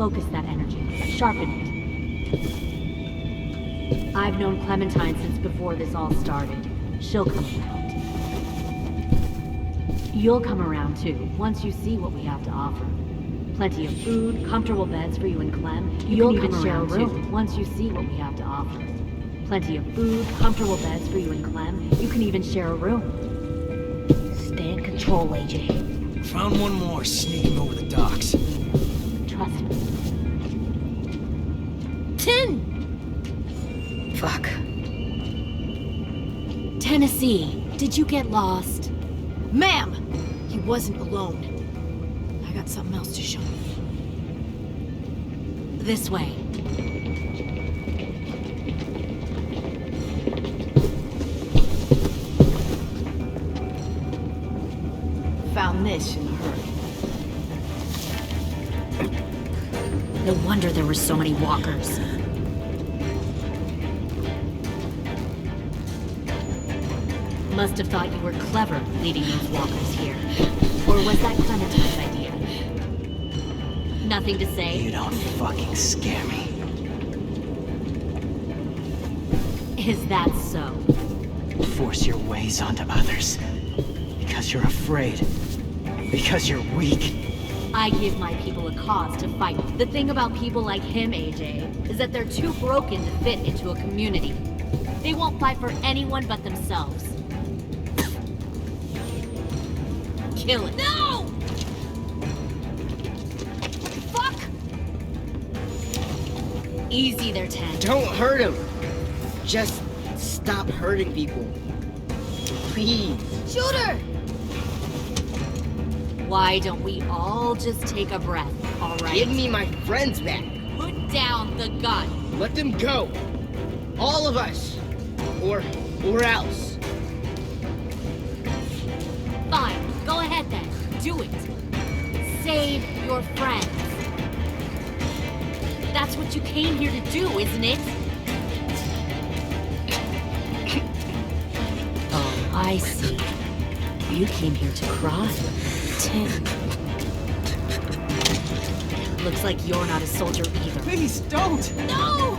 focus that energy, sharpen it. I've known Clementine since before this all started. She'll come around. You'll come around too, once you see what we have to offer. Plenty of food, comfortable beds for you and Clem. You'll even share a room once you see what we have to offer. Plenty of food, comfortable beds for you and Clem. You can even share a room. Stay in control, AJ. Found one more sneaking over the docks. Trust me. 10! Fuck. Tennessee, did you get lost? Ma'am! He wasn't alone. I got something else to show you. This way. Found this in a hurry. No wonder there were so many walkers. Must have thought you were clever leading those walkers here. Or was that Clementine's idea? Nothing to say? You don't fucking scare me. Is that so? Force your ways onto others. Because you're afraid. Because you're weak. I give my people a cause to fight. The thing about people like him, AJ, is that they're too broken to fit into a community. They won't fight for anyone but themselves. Kill it. No! Fuck! Easy there, Ted. Don't hurt him. Just stop hurting people. Please. Shoot her! Why don't we all just take a breath, all right? Give me my friends back. Put down the gun. Let them go. All of us. Or else. Fine, go ahead then. Do it. Save your friends. That's what you came here to do, isn't it? Oh, I see. You came here to cry. Tim. Looks like you're not a soldier either. Please, don't! No!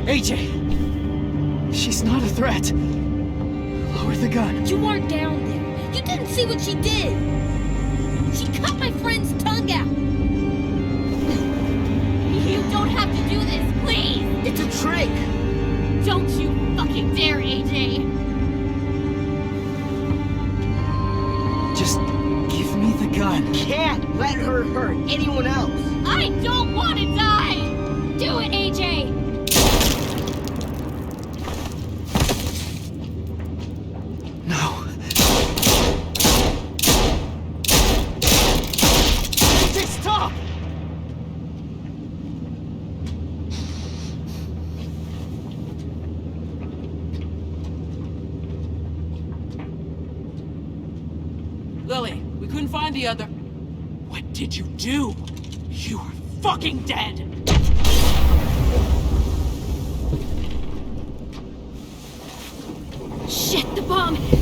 AJ! She's not a threat. Lower the gun. You weren't down there. You didn't see what she did. She cut my friend's tongue out. You don't have to do this, please! It's a trick! Don't you fucking dare, AJ! Just give me the gun. Can't let her hurt anyone else. I don't want to die! Do it, AJ! No. AJ, stop! couldn't find the other. What did you do? You are fucking dead! Shit, the bomb!